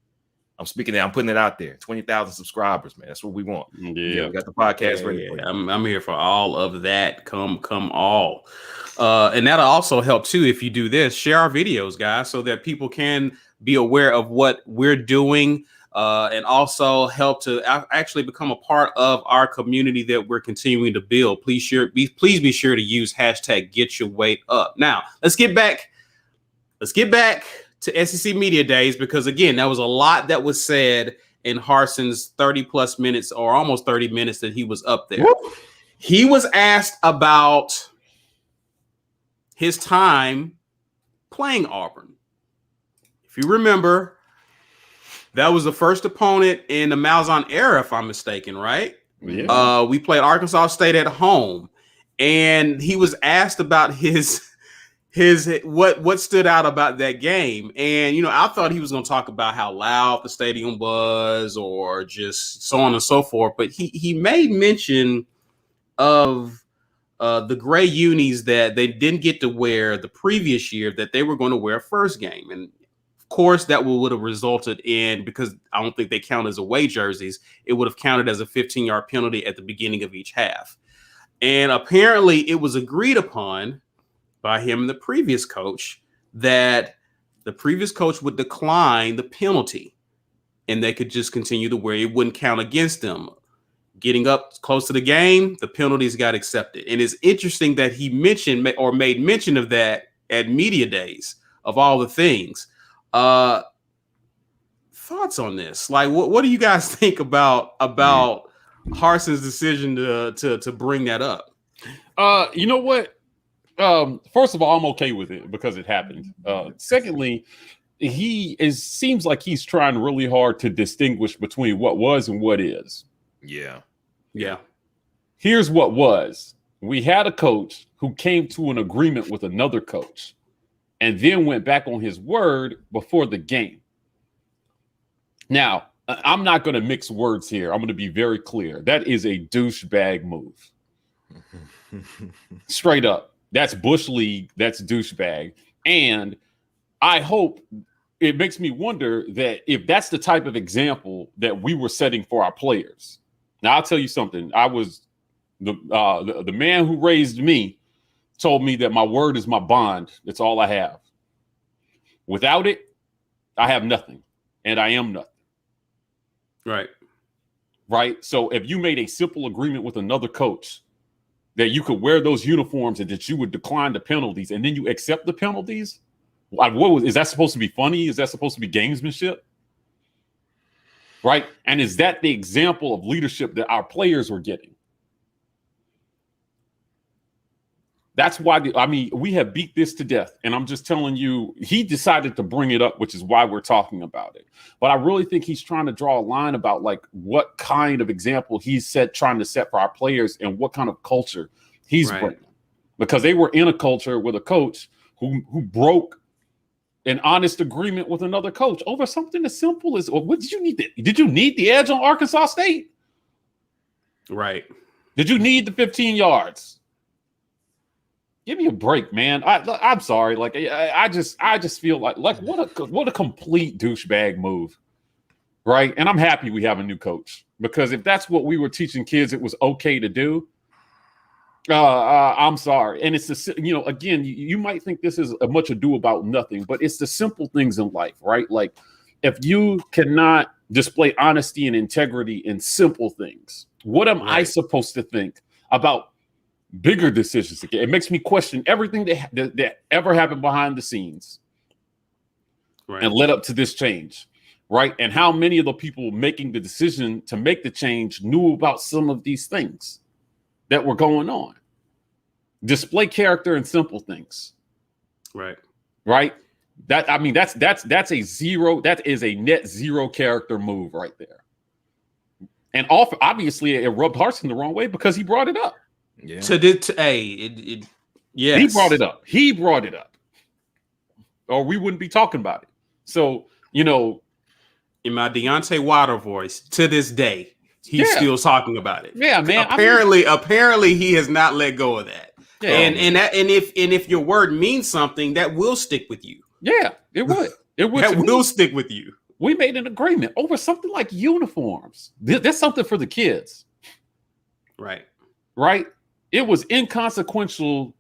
I'm putting it out there. 20,000 subscribers, man. That's what we want. Yeah, we got the podcast ready. Yeah. I'm here for all of that. Come all. And that'll also help too if you do this. Share our videos, guys, so that people can be aware of what we're doing, and also help to actually become a part of our community that we're continuing to build. Please be sure to use hashtag Get Your Weight Up. Now let's get back to SEC Media Days, because again, that was a lot that was said in Harsin's 30 plus minutes, or almost 30 minutes that he was up there. Woo! He was asked about his time playing Auburn. If you remember, that was the first opponent in the Malzahn era, if I'm mistaken, right? Yeah. We played Arkansas State at home, and he was asked about his what stood out about that game. And I thought he was going to talk about how loud the stadium was, or just so on and so forth. But he made mention of the gray unis that they didn't get to wear the previous year that they were going to wear first game. And of course, that would have resulted in, because I don't think they count as away jerseys, it would have counted as a 15-yard penalty at the beginning of each half. And apparently it was agreed upon by him and the previous coach that the previous coach would decline the penalty and they could just continue to wear it. Wouldn't count against them. Getting up close to the game, the penalties got accepted. And it's interesting that he mentioned or made mention of that at media days of all the things. Thoughts on this? Like, what do you guys think about Harsin's decision to bring that up? You know what? First of all, I'm okay with it because it happened. Secondly, seems like he's trying really hard to distinguish between what was and what is. Yeah. Here's what was. We had a coach who came to an agreement with another coach and then went back on his word before the game. Now, I'm not going to mix words here. I'm going to be very clear. That is a douchebag move. Straight up. That's Bush League. That's douchebag. And I hope it makes me wonder that if that's the type of example that we were setting for our players. Now, I'll tell you something. I was the man who raised me told me that my word is my bond. It's all I have. Without it, I have nothing, and I am nothing. Right. So if you made a simple agreement with another coach that you could wear those uniforms and that you would decline the penalties, and then you accept the penalties, like, is that supposed to be funny? Is that supposed to be gamesmanship? Right. And is that the example of leadership that our players were getting? That's why, we have beat this to death. And I'm just telling you, he decided to bring it up, which is why we're talking about it. But I really think he's trying to draw a line about like what kind of example he's trying to set for our players and what kind of culture he's bringing. Because they were in a culture with a coach who broke an honest agreement with another coach over something as simple as, what did you need? Did you need the edge on Arkansas State? Right. Did you need the 15 yards? Give me a break, man. I'm sorry. Like, I just feel like what a complete douchebag move, right? And I'm happy we have a new coach, because if that's what we were teaching kids, it was okay to do. I'm sorry. And it's again, you might think this is a much ado about nothing, but it's the simple things in life, right? Like, if you cannot display honesty and integrity in simple things, what am I supposed to think about bigger decisions? It makes me question everything that ever happened behind the scenes and led up to this change, right? And how many of the people making the decision to make the change knew about some of these things that were going on. Display character in simple things. Right. That's a zero. That is a net zero character move right there. And obviously it rubbed Harsen the wrong way because he brought it up. Yeah. Yes. He brought it up. Or we wouldn't be talking about it. So, in my Deontay Wilder voice, to this day, he's still talking about it. Yeah, man. Apparently he has not let go of that. Yeah, and if your word means something, that will stick with you. Yeah, it would. It would. That will stick with you. We made an agreement over something like uniforms. That's something for the kids. Right. It was inconsequential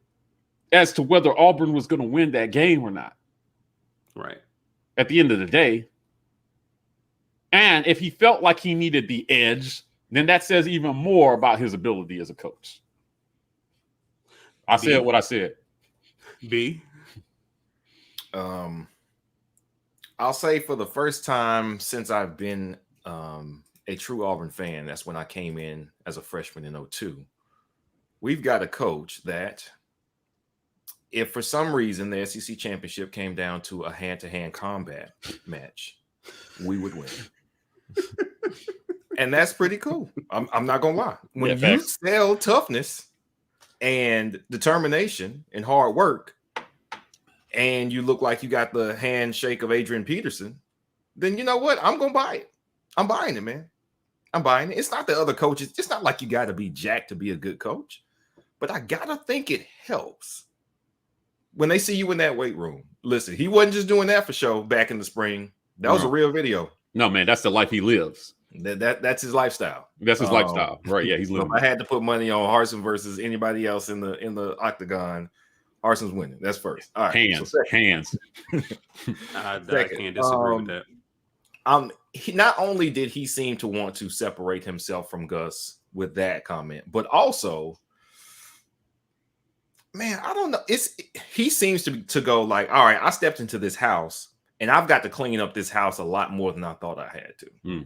as to whether Auburn was going to win that game or not. Right. At the end of the day. And if he felt like he needed the edge, then that says even more about his ability as a coach. I said what I said. B. I'll say for the first time since I've been a true Auburn fan, that's when I came in as a freshman in 2002. We've got a coach that if for some reason the SEC championship came down to a hand-to-hand combat match, we would win. And that's pretty cool. I'm not gonna lie. When you sell toughness and determination and hard work, and you look like you got the handshake of Adrian Peterson, then you know what? I'm gonna buy it. I'm buying it, man. I'm buying it. It's not the other coaches. It's not like you got to be jacked to be a good coach, but I gotta think it helps when they see you in that weight room. Listen, he wasn't just doing that for show back in the spring. That was a real video. No, man, that's the life he lives. That's his lifestyle. That's his lifestyle, right? Yeah, he's living. If I had to put money on Harsen versus anybody else in the octagon, Harsen's winning. That's first. All right, hands. I can't disagree with that. Not only did he seem to want to separate himself from Gus with that comment, but also, man, I don't know. He seems to go like, all right, I stepped into this house and I've got to clean up this house a lot more than I thought I had to.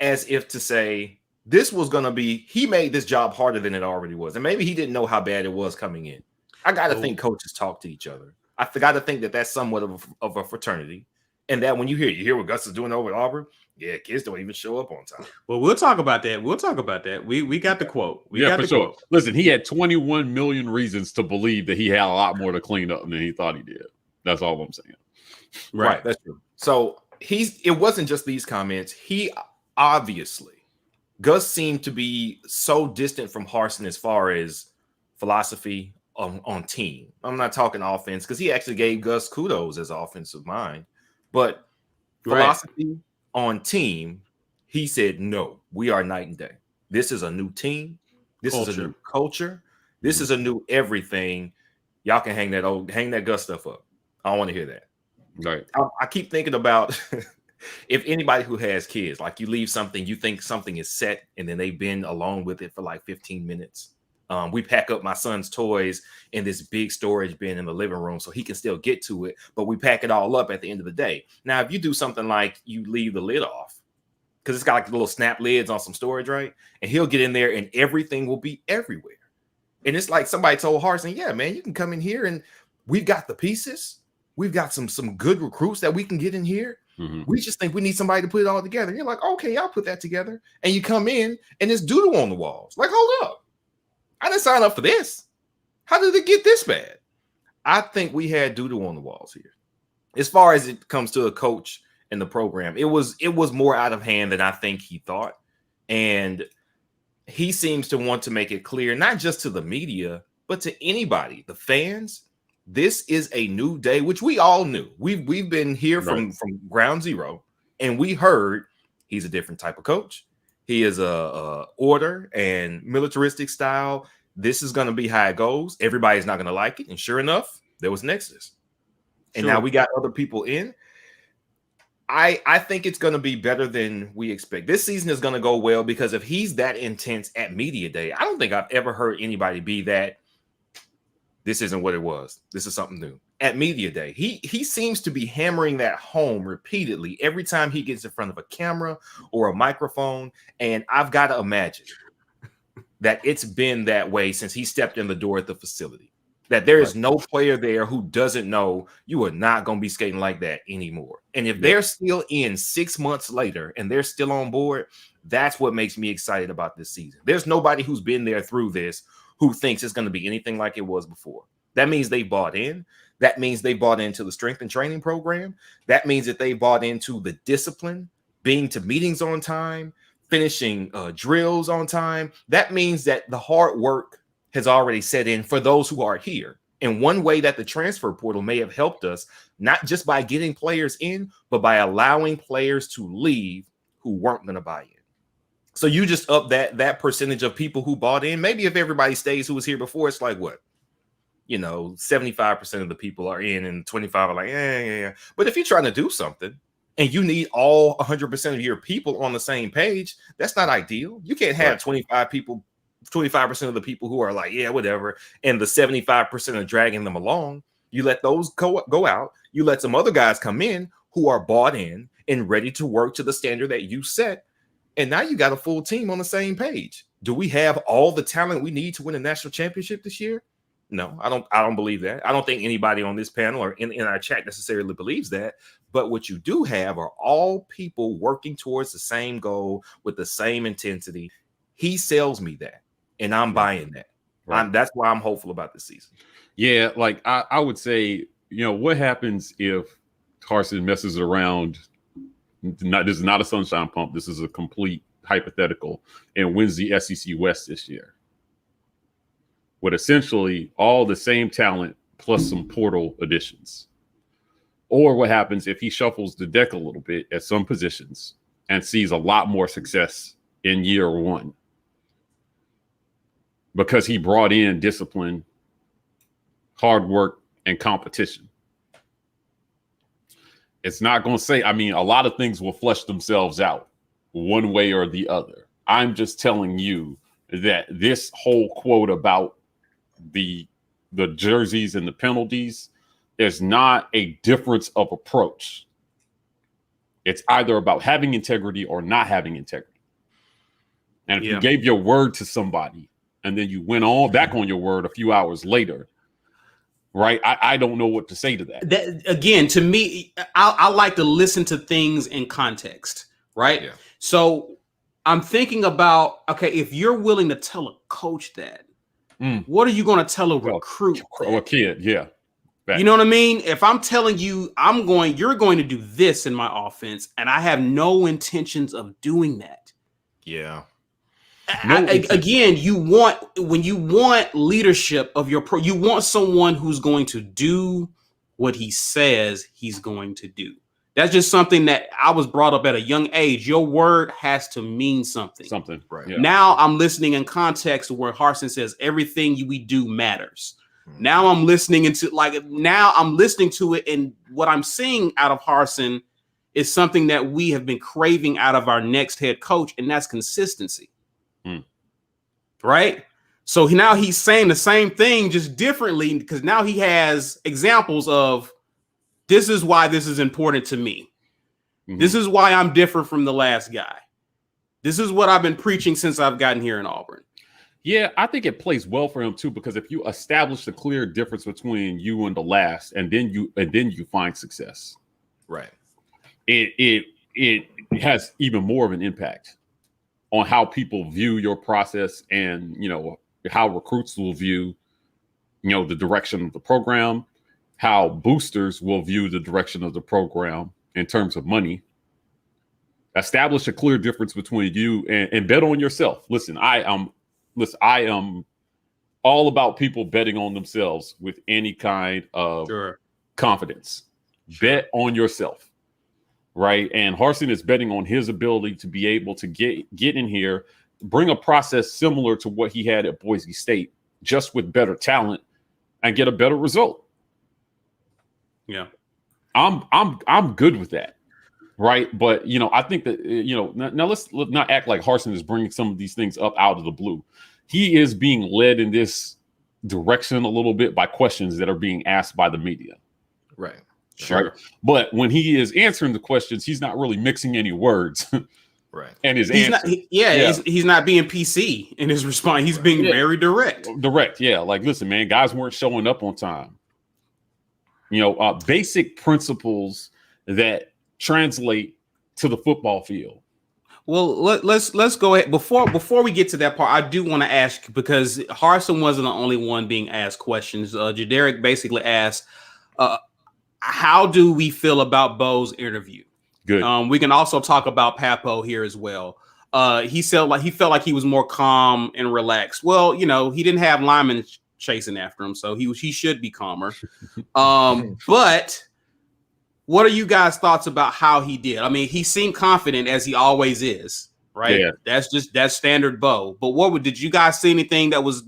As if to say, this was going to be, he made this job harder than it already was. And maybe he didn't know how bad it was coming in. I got to think coaches talk to each other. I got to think that that's somewhat of a fraternity. And that when you hear what Gus is doing over at Auburn, yeah, kids don't even show up on time. Well, we'll talk about that. We got the quote. We got for the sure. quote. Listen, he had 21 million reasons to believe that he had a lot more to clean up than he thought he did. That's all I'm saying. Right. That's true. So it wasn't just these comments. He obviously, Gus seemed to be so distant from Harsin as far as philosophy on team. I'm not talking offense because he actually gave Gus kudos as offensive mind, but philosophy on team, he said, no, we are night and day. This is a new team. This is a new culture. This is a new everything. Y'all can hang that Gus stuff up. I don't want to hear that. Right. I keep thinking about if anybody who has kids, like you leave something, you think something is set, and then they've been alone with it for like 15 minutes. We pack up my son's toys in this big storage bin in the living room so he can still get to it, but we pack it all up at the end of the day. Now, if you do something like you leave the lid off, because it's got like little snap lids on some storage, right? And he'll get in there and everything will be everywhere. And it's like somebody told Harsin, yeah, man, you can come in here and we've got the pieces. We've got some good recruits that we can get in here. We just think we need somebody to put it all together. And you're like, okay, I'll put that together. And you come in and there's doodle on the walls. Like, hold up. I didn't sign up for this. How did it get this bad? I think we had doodle on the walls here. As far as it comes to a coach and the program, it was more out of hand than I think he thought. And he seems to want to make it clear, not just to the media, but to anybody, the fans. This is a new day, which we all knew. We've been here from ground zero, and we heard he's a different type of coach. He is a order and militaristic style. This is going to be how it goes. Everybody's not going to like it. And sure enough, there was an exodus. And now we got other people in. I think it's going to be better than we expect. This season is going to go well because if he's that intense at media day, I don't think I've ever heard anybody be that. This isn't what it was. This is something new. At media day, he seems to be hammering that home repeatedly every time he gets in front of a camera or a microphone. And I've got to imagine that it's been that way since he stepped in the door at the facility, that there is no player there who doesn't know you are not going to be skating like that anymore. And if they're still in 6 months later and they're still on board, that's what makes me excited about this season. There's nobody who's been there through this who thinks it's going to be anything like it was before. That means they bought in. That means they bought into the strength and training program. That means that they bought into the discipline, being to meetings on time, finishing drills on time. That means that the hard work has already set in for those who are here. And one way that the transfer portal may have helped us, not just by getting players in, but by allowing players to leave who weren't going to buy in. So you just up that percentage of people who bought in. Maybe if everybody stays who was here before, it's like what? 75% of the people are in and 25 are like, yeah. But if you're trying to do something and you need all 100% of your people on the same page, that's not ideal. You can't have 25% of the people who are like, yeah, whatever. And the 75% are dragging them along. You let those go out. You let some other guys come in who are bought in and ready to work to the standard that you set. And now you got a full team on the same page. Do we have all the talent we need to win a national championship this year? No, I don't. I don't believe that. I don't think anybody on this panel or in our chat necessarily believes that. But what you do have are all people working towards the same goal with the same intensity. He sells me that, and I'm buying that. Right. That's why I'm hopeful about this season. Yeah, like I would say, what happens if Harsin messes around? This is not a sunshine pump. This is a complete hypothetical, and wins the SEC West this year, with essentially all the same talent plus some portal additions. Or what happens if he shuffles the deck a little bit at some positions and sees a lot more success in year one because he brought in discipline, hard work, and competition. It's not going to say, I mean, a lot of things will flesh themselves out one way or the other. I'm just telling you that this whole quote about the jerseys and the penalties is not a difference of approach. It's either about having integrity or not having integrity. And if you gave your word to somebody and then you went on back on your word a few hours later, right? I don't know what to say to that. Again, to me, I like to listen to things in context, right? Yeah. So I'm thinking about, okay, if you're willing to tell a coach that, what are you going to tell a recruit? Or a kid, yeah. You know what I mean? If I'm telling you you're going to do this in my offense, and I have no intentions of doing that. Yeah. Again, when you want leadership of your you want someone who's going to do what he says he's going to do. That's just something that I was brought up at a young age. Your word has to mean something. Something, right? Yeah. Now I'm listening in context where Harsin says everything we do matters. Now I'm listening to it, and what I'm seeing out of Harsin is something that we have been craving out of our next head coach, and that's consistency. Right? So now he's saying the same thing, just differently, because now he has examples of this is why this is important to me. This is why I'm different from the last guy. This is what I've been preaching since I've gotten here in Auburn. Yeah, I think it plays well for him too, because if you establish a clear difference between you and the last, and then you find success, right? It has even more of an impact on how people view your process, and how recruits will view the direction of the program, how boosters will view the direction of the program in terms of money. Establish a clear difference between you and bet on yourself. Listen, I am all about people betting on themselves with any kind of confidence. Bet on yourself, right? And Harsin is betting on his ability to be able to get in here, bring a process similar to what he had at Boise State, just with better talent, and get a better result. Yeah, I'm good with that. Right. But, I think that, now let's not act like Harsin is bringing some of these things up out of the blue. He is being led in this direction a little bit by questions that are being asked by the media. Right. Sure. Right? But when he is answering the questions, he's not really mixing any words. Right. And he's not being PC in his response. He's being very direct. Direct. Yeah. Like, listen, man, guys weren't showing up on time. Basic principles that translate to the football field. Well, let's go ahead. Before we get to that part, I do want to ask, because Harsin wasn't the only one being asked questions. Jadaric basically asked, how do we feel about Bo's interview? Good. We can also talk about Pappoe here as well. He felt like he was more calm and relaxed. Well, he didn't have linemen chasing after him, so he should be calmer. But what are you guys' thoughts about how he did? I mean, he seemed confident, as he always is, right? Yeah. That's standard Bo. But did you guys see anything that was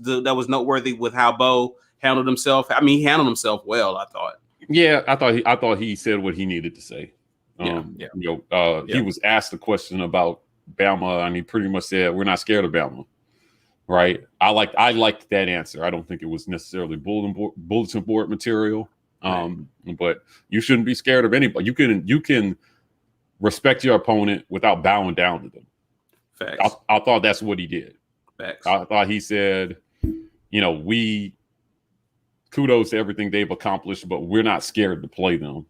noteworthy with how Bo handled himself? I mean, he handled himself well, I thought. Yeah, I thought he said what he needed to say. He was asked a question about Bama, and he pretty much said, "We're not scared of Bama." Right? I liked that answer. I don't think it was necessarily bulletin board material. But you shouldn't be scared of anybody. You can respect your opponent without bowing down to them. Facts. I thought that's what he did. Facts. I thought he said, we kudos to everything they've accomplished, but we're not scared to play them.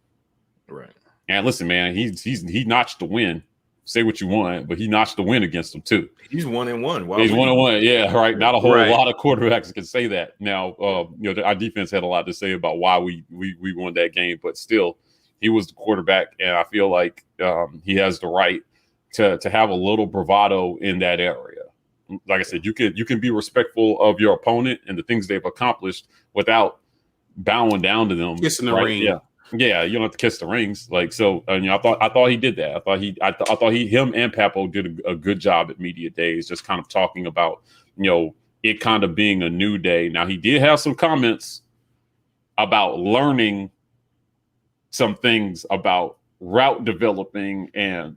Right. And listen, man, he notched the win. Say what you want, but he notched the win against them too. He's 1-1. He's 1-1. Yeah, right. Not a whole Right. lot of quarterbacks can say that. Now, our defense had a lot to say about why we won that game, but still, he was the quarterback, and I feel like he has the right to have a little bravado in that area. Like I said, you can be respectful of your opponent and the things they've accomplished without bowing down to them. Kissing the right? ring. Yeah, you don't have to kiss the rings. Like so, I thought he did that. I thought him and Pappoe did a good job at media days, just kind of talking about it kind of being a new day. Now he did have some comments about learning some things about route developing, and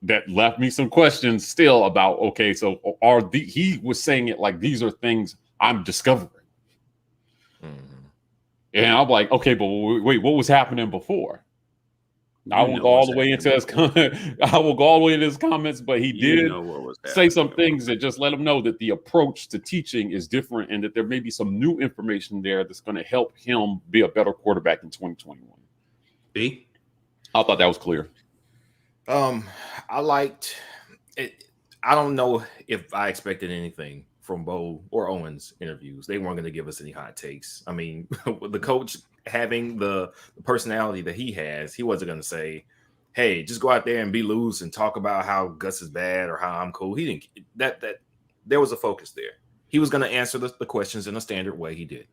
that left me some questions still about, okay, so he was saying it like these are things I'm discovering. Mm-hmm. And I'm like, okay, but wait, what was happening before? I won't go all the way into his comments, but he did say some things that just let him know that the approach to teaching is different and that there may be some new information there that's going to help him be a better quarterback in 2021. B? I thought that was clear. I liked it. I don't know if I expected anything from Bo or Owen's interviews. They weren't going to give us any hot takes. I mean, with the coach having the personality that he has, he wasn't going to say, hey, just go out there and be loose and talk about how Gus is bad or how I'm cool. He didn't. That there was a focus there. He was going to answer the questions in a standard way. He did.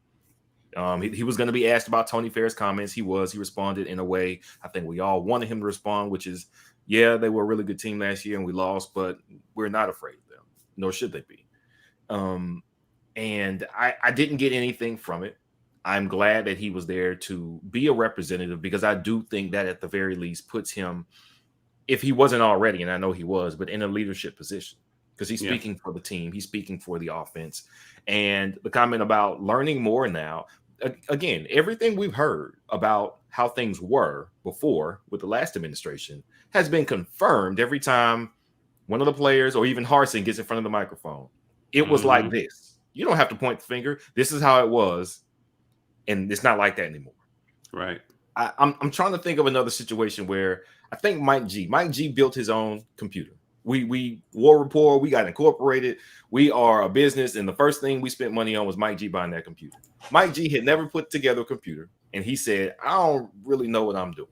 He was going to be asked about Tony Fair's comments. He responded in a way I think we all wanted him to respond, which is, yeah, they were a really good team last year and we lost, but we're not afraid of them, nor should they be. And I didn't get anything from it. I'm glad that he was there to be a representative, because I do think that at the very least puts him, if he wasn't already, and I know he was, but in a leadership position, because he's speaking for the team. He's speaking for the offense. And the comment about learning more now, again, everything we've heard about how things were before with the last administration has been confirmed every time one of the players or even Harsen gets in front of the microphone. It was like this. You don't have to point the finger. This is how it was. And it's not like that anymore. Right. I'm trying to think of another situation where I think Mike G built his own computer. We War Rapport, we got incorporated. We are a business, and the first thing we spent money on was Mike G buying that computer. Mike G had never put together a computer, and he said, I don't really know what I'm doing.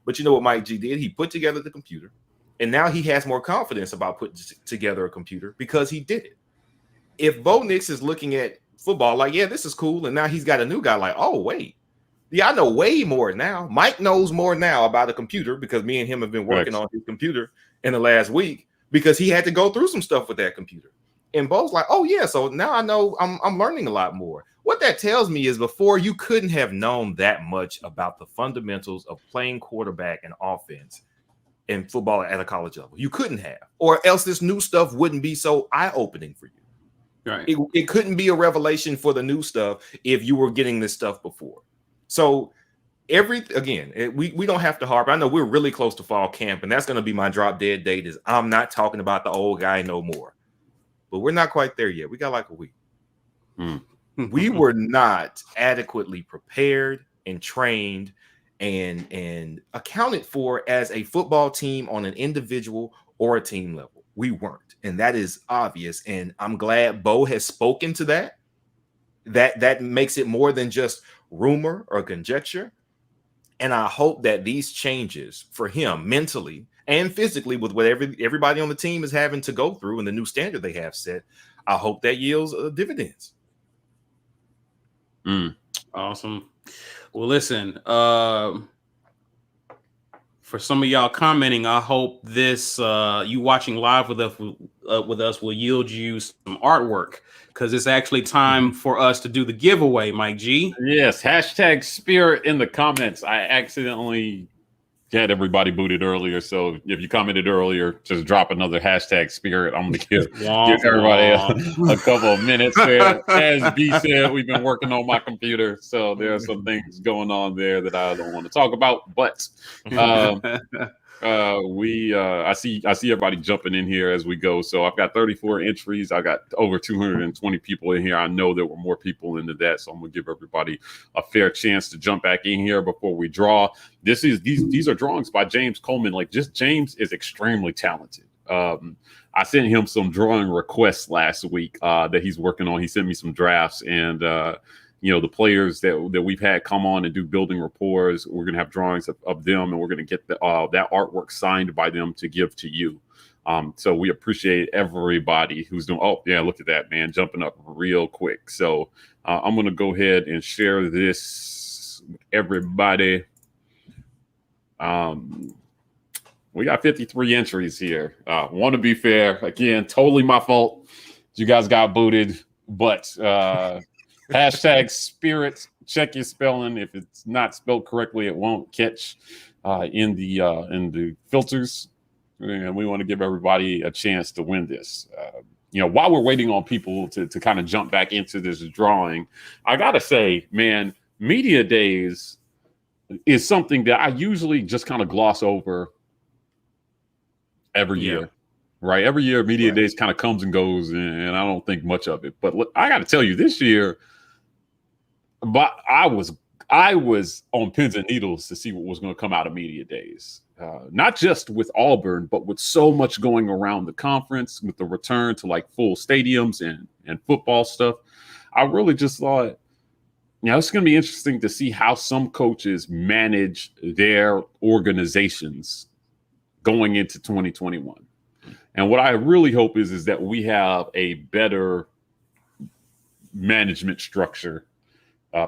But you know what Mike G did? He put together the computer, and now he has more confidence about putting together a computer because he did it. If Bo Nix is looking at football like, yeah, this is cool, and now he's got a new guy like, oh, wait. Yeah, I know way more now. Mike knows more now about a computer because me and him have been working on his computer in the last week, because he had to go through some stuff with that computer. And Bo's like, oh, yeah, so now I know I'm learning a lot more. What that tells me is before you couldn't have known that much about the fundamentals of playing quarterback and offense in football at a college level. You couldn't have, or else this new stuff wouldn't be so eye-opening for you. Right. It couldn't be a revelation for the new stuff if you were getting this stuff before. So we don't have to harp. I know we're really close to fall camp, and that's going to be my drop dead date, is I'm not talking about the old guy no more. But we're not quite there yet. We got like a week. We were not adequately prepared and trained and accounted for as a football team on an individual or a team level. We weren't, and that is obvious. And I'm glad Bo has spoken to that. That makes it more than just rumor or conjecture. And I hope that these changes for him mentally and physically, with what everybody on the team is having to go through and the new standard they have set, I hope that yields dividends. Awesome. Well, listen, for some of y'all commenting, I hope this you watching live with us will yield you some artwork, because it's actually time for us to do the giveaway, Mike G. Yes, hashtag spirit in the comments. I accidentally had everybody booted earlier, so if you commented earlier, just drop another hashtag spirit. I'm going to give everybody a couple of minutes there. As B said, we've been working on my computer, so there are some things going on there that I don't want to talk about, but I see everybody jumping in here as we go. So I've got 34 entries. I got over 220 people in here. I know there were more people into that, so I'm gonna give everybody a fair chance to jump back in here before we draw. These are drawings by James Coleman. Like, just James is extremely talented. I sent him some drawing requests last week that he's working on. He sent me some drafts, and the players that we've had come on and do building rapports, we're going to have drawings of them, and we're going to get that artwork signed by them to give to you. So we appreciate everybody who's doing. Oh, yeah, look at that, man, jumping up real quick. So I'm going to go ahead and share this with everybody. We got 53 entries here. Want to be fair. Again, totally my fault. You guys got booted, but hashtag spirits. Check your spelling. If it's not spelled correctly, it won't catch in the filters. And we want to give everybody a chance to win this. While we're waiting on people to kind of jump back into this drawing, I gotta say, man, media days is something that I usually just kind of gloss over every year, right? Every year, media days kind of comes and goes, and I don't think much of it. But look, I got to tell you, this year, but I was on pins and needles to see what was going to come out of media days. Not just with Auburn, but with so much going around the conference, with the return to like full stadiums and football stuff. I really just thought, it's going to be interesting to see how some coaches manage their organizations going into 2021. And what I really hope is that we have a better management structure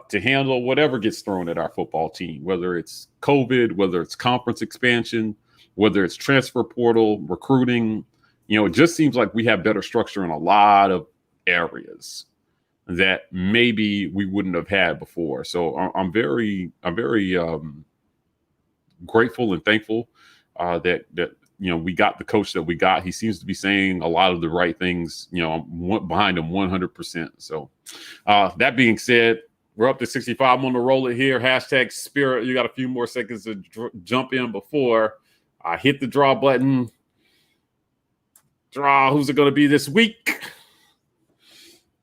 to handle whatever gets thrown at our football team, whether it's COVID, whether it's conference expansion, whether it's transfer portal, recruiting. It just seems like we have better structure in a lot of areas that maybe we wouldn't have had before. So I'm very grateful and thankful that we got the coach that we got. He seems to be saying a lot of the right things. I'm behind him 100%. So that being said, we're up to 65. I'm on the roll it here. Hashtag spirit. You got a few more seconds to jump in before I hit the draw button. Draw. Who's it going to be this week?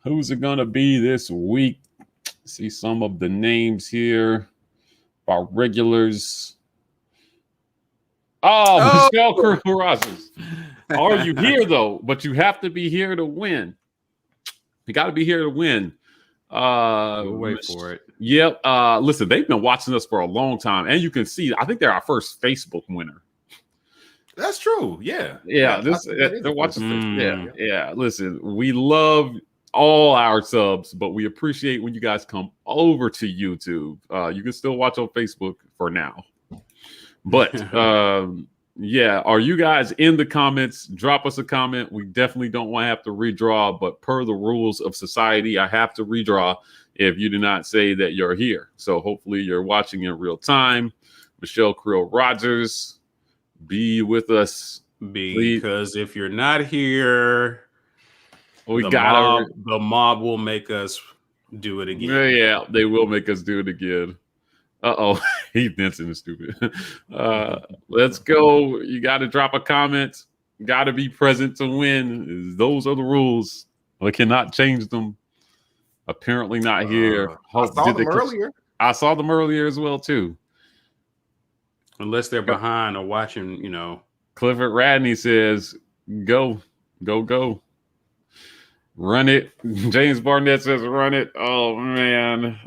Who's it going to be this week? See some of the names here. Our regulars. Oh, Michelle Carrazas. Are you here, though? But you have to be here to win. You got to be here to win. We'll wait for it. Yep. Listen, they've been watching us for a long time. And you can see, I think they're our first Facebook winner. That's true. Yeah. Yeah. They're watching. Yeah. Listen, we love all our subs, but we appreciate when you guys come over to YouTube. You can still watch on Facebook for now. But are you guys in the comments? Drop us a comment. We definitely don't want to have to redraw, but per the rules of society, I have to redraw if you do not say that you're here. So hopefully you're watching in real time. Michelle Creel Rogers, be with us. Because if you're not here, the mob will make us do it again. Yeah, they will make us do it again. Uh-oh, he's dancing stupid. Let's go. You got to drop a comment. Got to be present to win. Those are the rules. I cannot change them. Apparently not here. I saw them earlier. I saw them earlier as well, too. Unless they're behind or watching, Clifford Radney says, go. Run it. James Barnett says, run it. Oh, man.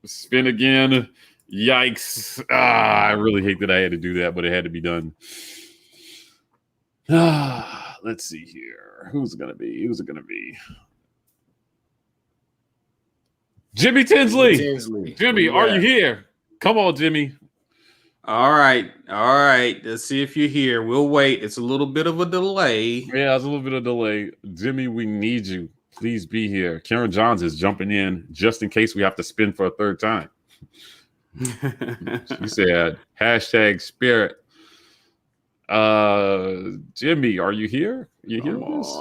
Spin again. Yikes. I really hate that I had to do that, but it had to be done. Let's see here. Who's it going to be? Jimmy Tinsley. Jimmy, are you here? Come on, Jimmy. All right. Let's see if you're here. We'll wait. It's a little bit of a delay. Yeah, it's a little bit of delay. Jimmy, we need you. Please be here. Karen Johns is jumping in just in case we have to spin for a third time. She said, hashtag spirit. Jimmy, are you here? You hear this?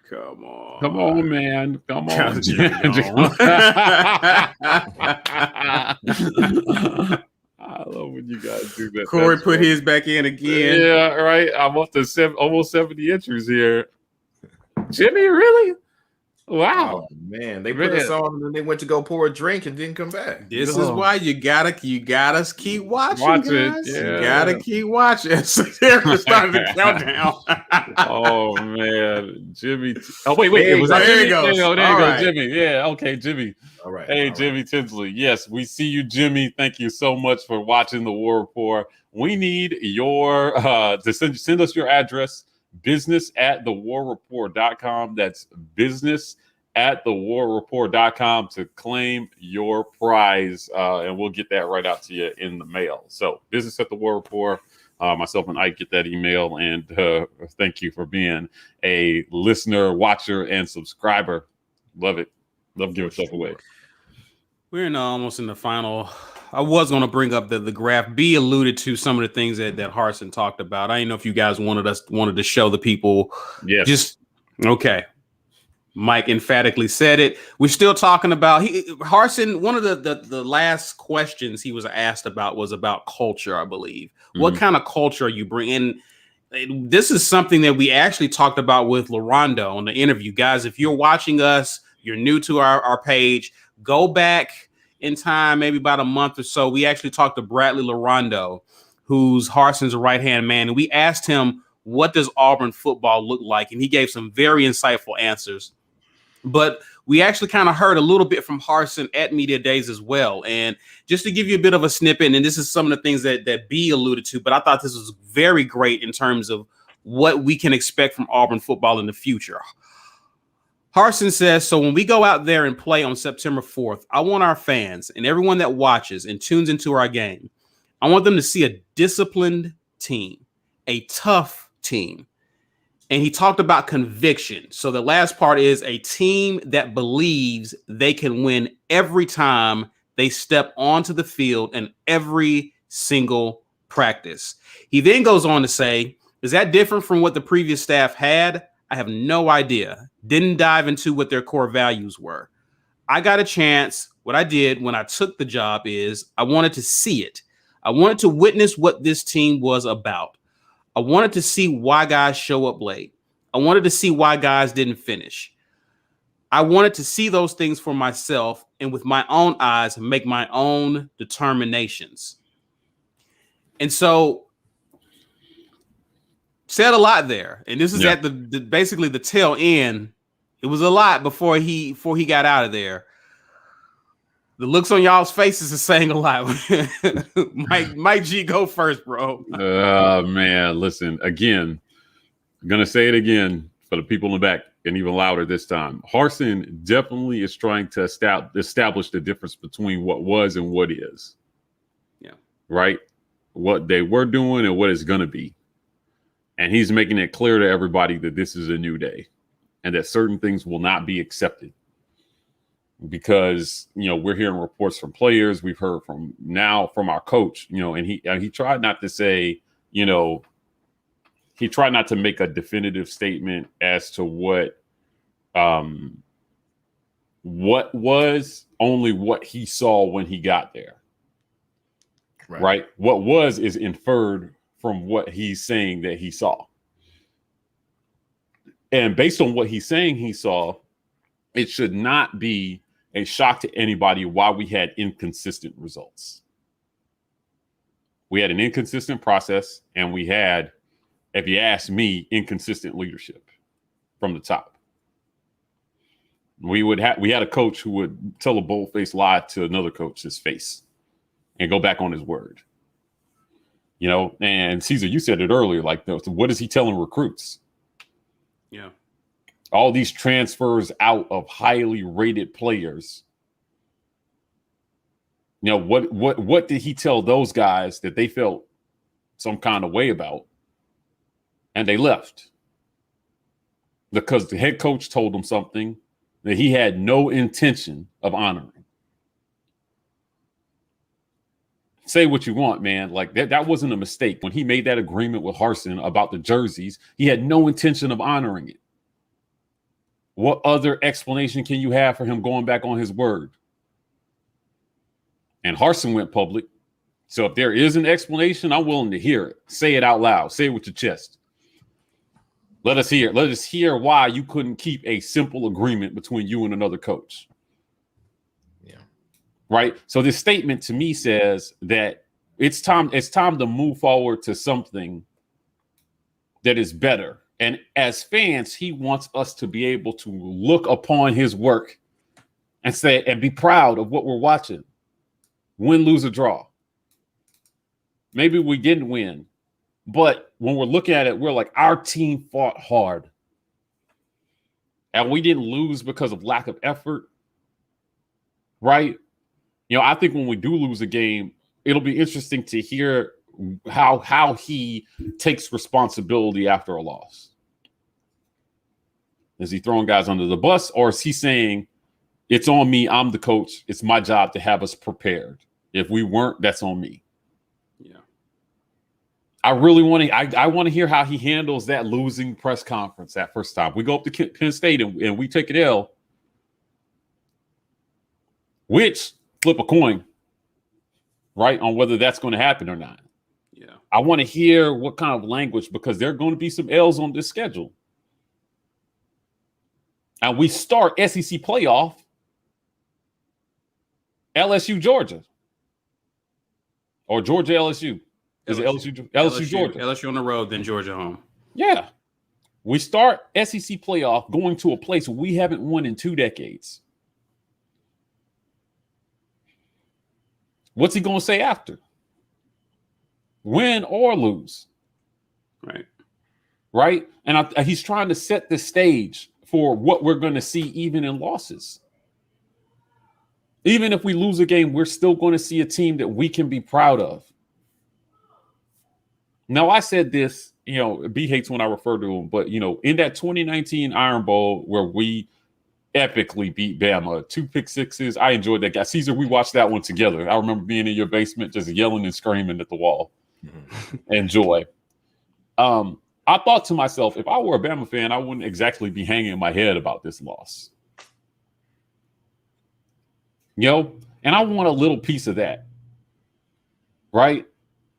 Come on. Come on, man. Come on. love when you guys do that. Corey That's put funny. his back in again. Yeah, right. I'm up to almost 70 entries here. Jimmy, really? Wow. Oh man, they put Man. us on and then they went to go pour a drink and didn't come back. This is No. why you gotta keep watching, Watch it, guys. yeah. You gotta keep watching. So they're starting the countdown. Oh man, Jimmy. Oh wait, There was you that go. Jimmy? There he goes. There All you go, right. Jimmy. Yeah, okay, Jimmy. All right. Hey, all Jimmy right. Tinsley. Yes, we see you, Jimmy. Thank you so much for watching the War Rapport. We need your to send us your address, business@thewarreport.com. That's business@thewarreport.com to claim your prize. And we'll get that right out to you in the mail. So business@thewarreport. Myself and Ike get that email, and thank you for being a listener, watcher, and subscriber. Love it. Love giving stuff away. We're almost in the final. I was going to bring up the graph. B alluded to some of the things that Harsen talked about. I didn't know if you guys wanted to show the people. Yes. Just okay. Mike emphatically said it. We're still talking about Harsen. One of the last questions he was asked about was about culture, I believe. Mm-hmm. What kind of culture are you bringing? This is something that we actually talked about with LaRondo on the interview. Guys, if you're watching us, you're new to our page, go back in time, maybe about a month or so. We actually talked to Bradley LaRondo, who's Harsin's right-hand man, and we asked him, what does Auburn football look like? And he gave some very insightful answers. But we actually kind of heard a little bit from Harsen at Media Days as well. And just to give you a bit of a snippet, and this is some of the things that B alluded to, but I thought this was very great in terms of what we can expect from Auburn football in the future. Harsen says, so when we go out there and play on September 4th, I want our fans and everyone that watches and tunes into our game, I want them to see a disciplined team, a tough team. And he talked about conviction. So the last part is a team that believes they can win every time they step onto the field and every single practice. He then goes on to say, is that different from what the previous staff had? I have no idea. Didn't dive into what their core values were. I got a chance. What I did when I took the job is I wanted to see it. I wanted to witness what this team was about. I wanted to see why guys show up late. I wanted to see why guys didn't finish. I wanted to see those things for myself and with my own eyes make my own determinations. And so said a lot there. And this is at the basically the tail end. It was a lot before he got out of there. The looks on y'all's faces is saying a lot. Mike G, go first, bro. Man, listen, again, I'm going to say it again for the people in the back and even louder this time. Harsin definitely is trying to establish the difference between what was and what is. Yeah. Right? What they were doing and what it's going to be. And he's making it clear to everybody that this is a new day and that certain things will not be accepted. Because, we're hearing reports from players. We've heard from our coach, and he tried not to say, he tried not to make a definitive statement as to what was, only what he saw when he got there. Right? What was is inferred from what he's saying that he saw. And based on what he's saying he saw, it should not be a shock to anybody why we had inconsistent results. We had an inconsistent process, and we had, if you ask me, inconsistent leadership from the top. We had a coach who would tell a bold-faced lie to another coach's face and go back on his word. And Caesar, you said it earlier, like, what is he telling recruits? Yeah. All these transfers out of highly rated players. What did he tell those guys that they felt some kind of way about? And they left. Because the head coach told them something that he had no intention of honoring. Say what you want, man. Like that wasn't a mistake. When he made that agreement with Harsin about the jerseys, he had no intention of honoring it. What other explanation can you have for him going back on his word? And Harsin went public So if there is an explanation, I'm willing to hear it. Say it out loud. Say it with your chest. Let us hear. Let us hear why you couldn't keep a simple agreement between you and another coach. Yeah. Right. So this statement to me says that it's time to move forward to something that is better. And as fans, he wants us to be able to look upon his work and say and be proud of what we're watching. Win, lose, or draw. Maybe we didn't win, but when we're looking at it, we're like, our team fought hard. And we didn't lose because of lack of effort. Right? You know, I think when we do lose a game, it'll be interesting to hear how he takes responsibility after a loss. Is he throwing guys under the bus, or is he saying, it's on me, I'm the coach, it's my job to have us prepared. If we weren't, that's on me. Yeah. I really want to I want to hear how he handles that losing press conference that first time. We go up to Penn State and we take an L, which flip a coin, right, on whether that's going to happen or not. Yeah. I want to hear what kind of language, because there are going to be some L's on this schedule. And we start SEC playoff, LSU, Georgia. Or Georgia, LSU. Is it LSU, Georgia? LSU on the road, then Georgia home. Yeah. We start SEC playoff going to a place we haven't won in 2 decades. What's he going to say after? Win or lose? Right. Right? And he's trying to set the stage for what we're going to see even in losses. Even if we lose a game, we're still going to see a team that we can be proud of. Now, I said this, you know, B hates when I refer to him, but, you know, in that 2019 Iron Bowl where we epically beat Bama, 2 pick sixes, I enjoyed that guy. Caesar, we watched that one together. I remember being in your basement just yelling and screaming at the wall. Enjoy. I thought to myself, if I were a Bama fan, I wouldn't exactly be hanging my head about this loss. You know, and I want a little piece of that, right?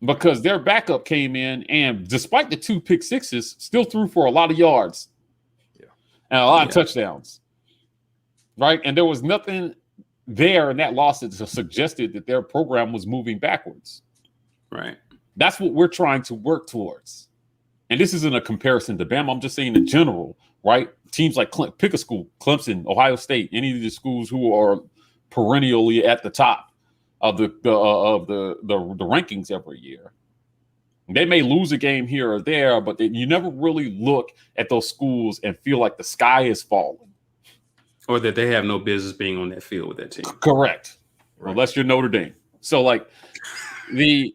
Because their backup came in and despite the 2 pick sixes, still threw for a lot of yards. Yeah. And a lot of touchdowns, right? And there was nothing there in that loss that suggested that their program was moving backwards. Right. That's what we're trying to work towards. And this isn't a comparison to Bama. I'm just saying in general, right? Teams like pick a school, Clemson, Ohio State, any of the schools who are perennially at the top of the rankings every year. They may lose a game here or there, but you never really look at those schools and feel like the sky is falling. Or that they have no business being on that field with that team. Correct. Right. Unless you're Notre Dame. So like the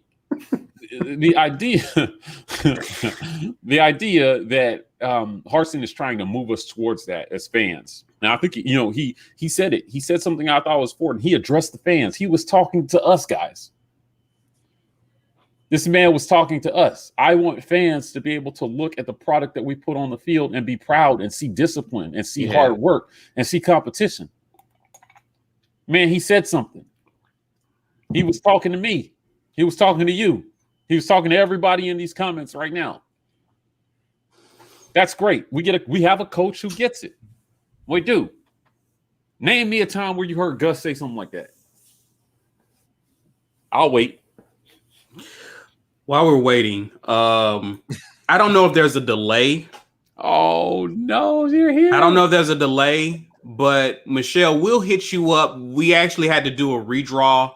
idea the idea that Harsin is trying to move us towards that as fans. Now I think he said it. He said something I thought was important. He addressed the fans. He was talking to us guys. This man was talking to us. I want fans to be able to look at the product that we put on the field and be proud and see discipline and see hard work and see competition. Man, he said something. He was talking to me. He was talking to you. He was talking to everybody in these comments right now. That's great. We have a coach who gets it. We do. Name me a time where you heard Gus say something like that. I'll wait. While we're waiting, I don't know if there's a delay. Oh, no, you're here. I don't know if there's a delay, but Michelle, we'll hit you up. We actually had to do a redraw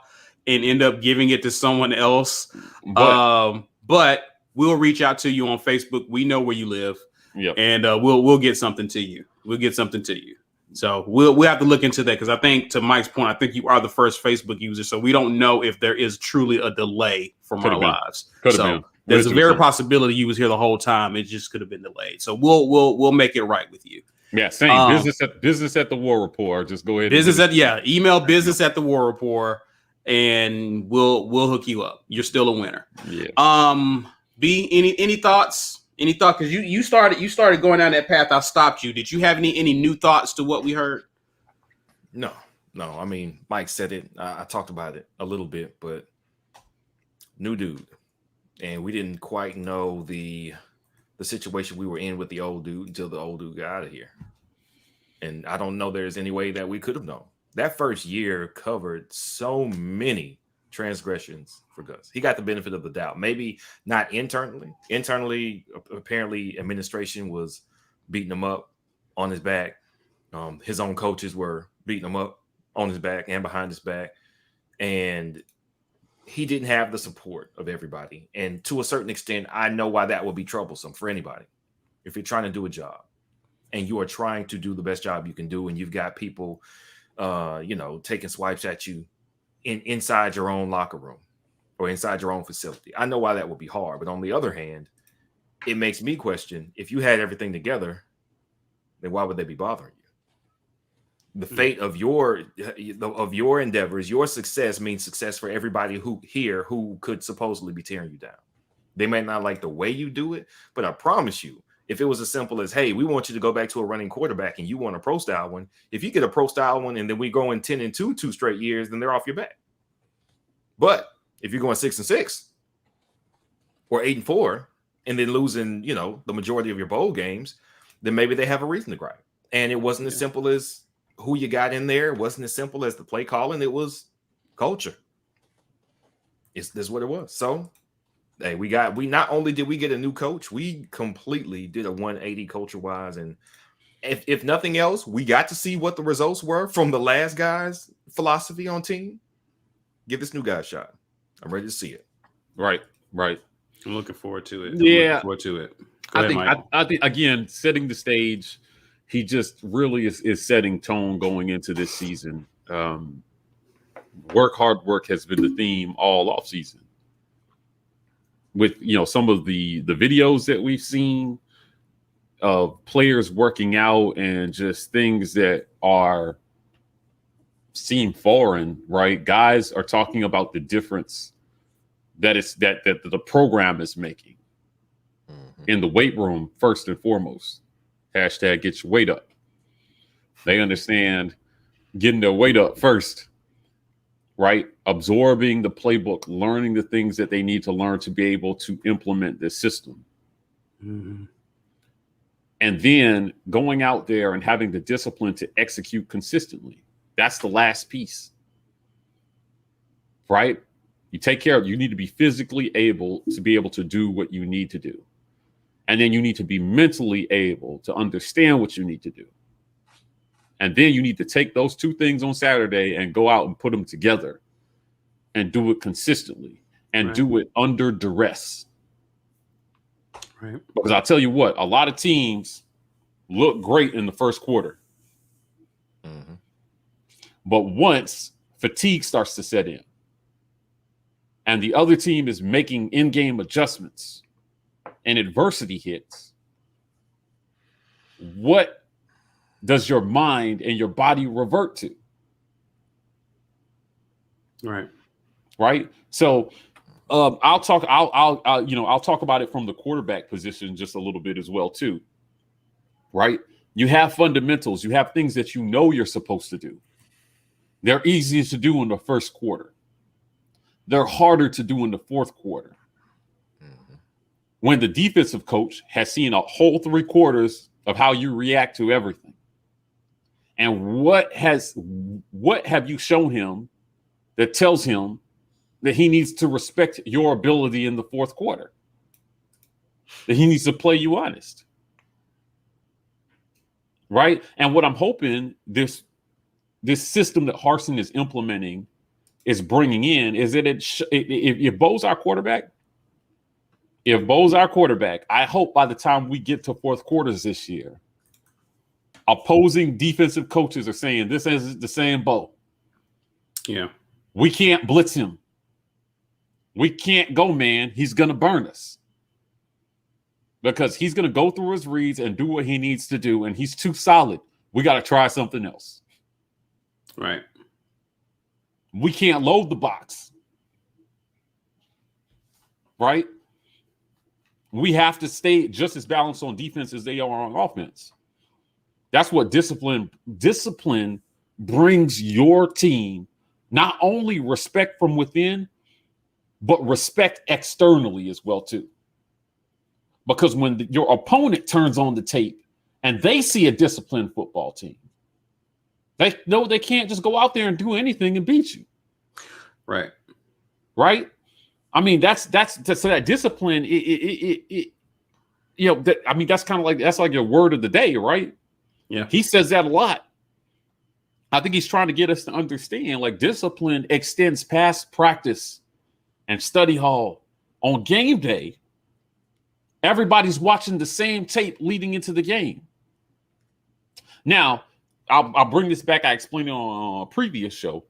and end up giving it to someone else. But we'll reach out to you on Facebook. We know where you live. Yep. And we'll get something to you. We'll get something to you. So we'll have to look into that, because I think, to Mike's point, I think you are the first Facebook user, so we don't know if there is truly a delay from our lives. So there's a very possibility you was here the whole time. It just could have been delayed. So we'll make it right with you. Yeah, same. Business at the War Rapport. Just go ahead. Email business at the War Rapport, and we'll hook you up. You're still a winner. Yeah. B, any thoughts? Any thought? Because you started going down that path. I stopped you. Did you have any new thoughts to what we heard? No. I mean, Mike said it. I talked about it a little bit, but new dude, and we didn't quite know the situation we were in with the old dude until the old dude got out of here. And I don't know there's any way that we could have known. That first year covered so many transgressions for Gus. He got the benefit of the doubt. Maybe not internally. Internally, apparently, administration was beating him up on his back. His own coaches were beating him up on his back and behind his back. And he didn't have the support of everybody. And to a certain extent, I know why that would be troublesome for anybody. If you're trying to do a job and you are trying to do the best job you can do, and you've got people, taking swipes at you inside your own locker room or inside your own facility. I know why that would be hard. But on the other hand, it makes me question, if you had everything together, then why would they be bothering you? The fate of your endeavors, your success means success for everybody who could supposedly be tearing you down. They may not like the way you do it, but I promise you, if it was as simple as, hey, we want you to go back to a running quarterback and you want a pro style one, if you get a pro style one and then we go in 10-2 2 straight years, then they're off your back. But if you're going 6-6 or 8-4 and then losing, the majority of your bowl games, then maybe they have a reason to gripe. And it wasn't as simple as who you got in there. It wasn't as simple as the play calling. It was culture. This is what it was. So, hey, we not only did we get a new coach, we completely did a 180 culture wise. And if nothing else, we got to see what the results were from the last guy's philosophy on team. Give this new guy a shot. I'm ready to see it. Right. I'm looking forward to it. Yeah. Go ahead, I think again, setting the stage, he just really is setting tone going into this season. Hard work has been the theme all off season. With some of the videos that we've seen of players working out and just things that are seem foreign, right? Guys are talking about the difference that the program is making in the weight room first and foremost. Hashtag get your weight up. They understand getting their weight up first, right? Absorbing the playbook, learning the things that they need to learn to be able to implement this system. Mm-hmm. And then going out there and having the discipline to execute consistently. That's the last piece, right? You take care of, you need to be physically able to be able to do what you need to do. And then you need to be mentally able to understand what you need to do. And then you need to take those two things on Saturday and go out and put them together and do it consistently and do it under duress. Right. Because I'll tell you what, a lot of teams look great in the first quarter. Mm-hmm. But once fatigue starts to set in and the other team is making in-game adjustments and adversity hits, what does your mind and your body revert to? Right. So I'll talk about it from the quarterback position just a little bit as well too. Right. You have fundamentals. You have things that you're supposed to do. They're easier to do in the first quarter. They're harder to do in the fourth quarter. When the defensive coach has seen a whole 3 quarters of how you react to everything. And what have you shown him that tells him that he needs to respect your ability in the fourth quarter? That he needs to play you honest. Right? And what I'm hoping this system that Harsin is implementing is bringing in is that if Bo's our quarterback, I hope by the time we get to fourth quarters this year, opposing defensive coaches are saying, this is the same Bo. Yeah. We can't blitz him. We can't go, man. He's going to burn us. Because he's going to go through his reads and do what he needs to do, and he's too solid. We got to try something else. Right. We can't load the box. Right? We have to stay just as balanced on defense as they are on offense. That's what discipline brings your team. Not only respect from within, but respect externally as well too. Because when your opponent turns on the tape and they see a disciplined football team, they know they can't just go out there and do anything and beat you. Right. Right. I mean, that's so that discipline. That's kind of like, that's like your word of the day, right? Yeah. He says that a lot. I think he's trying to get us to understand, like, discipline extends past practice and study hall. On game day, everybody's watching the same tape leading into the game. Now, I'll bring this back. I explained it on a previous show.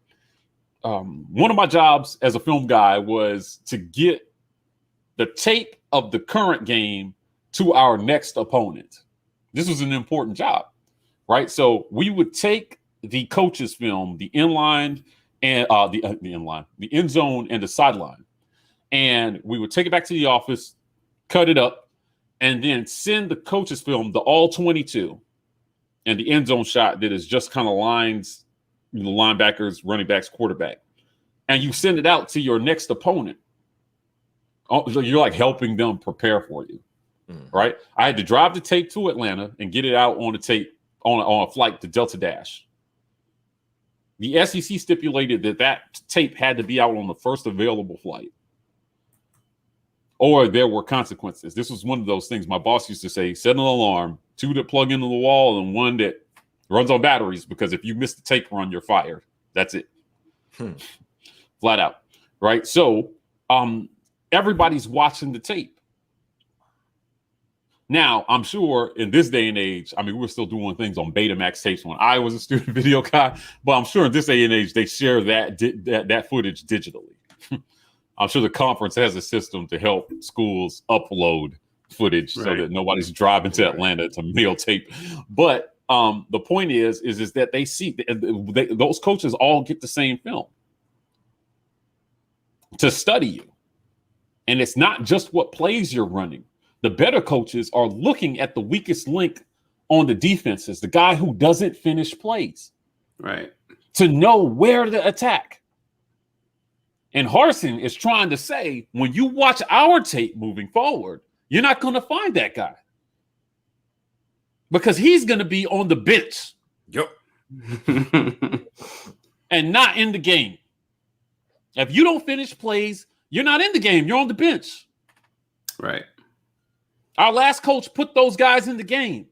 One of my jobs as a film guy was to get the tape of the current game to our next opponent. This was an important job, right? So we would take the coach's film, the inline and the end zone and the sideline, and we would take it back to the office, cut it up, and then send the coach's film, the all 22, and the end zone shot that is just kind of lines, the linebackers, running backs, quarterback, and you send it out to your next opponent. Oh, so you're like helping them prepare for you, right? I had to drive the tape to Atlanta and get it out on the tape on a flight to Delta Dash. The SEC stipulated that tape had to be out on the first available flight, or there were consequences. This was one of those things my boss used to say: set an alarm, 2 that plug into the wall and 1 that runs on batteries, because if you miss the tape run, you're fired. That's it. Flat out. Right. So everybody's watching the tape. Now, I'm sure in this day and age, I mean, we're still doing things on Betamax tapes when I was a student video guy, but I'm sure in this day and age, they share that footage digitally. I'm sure the conference has a system to help schools upload footage so that nobody's driving to Atlanta to mail tape. But the point is that they see those coaches all get the same film to study you. And it's not just what plays you're running. The better coaches are looking at the weakest link on the defenses, the guy who doesn't finish plays, right, to know where to attack. And Harsin is trying to say, when you watch our tape moving forward, you're not going to find that guy, because he's going to be on the bench. Yep. And not in the game. If you don't finish plays, you're not in the game. You're on the bench. Right. Our last coach put those guys in the game.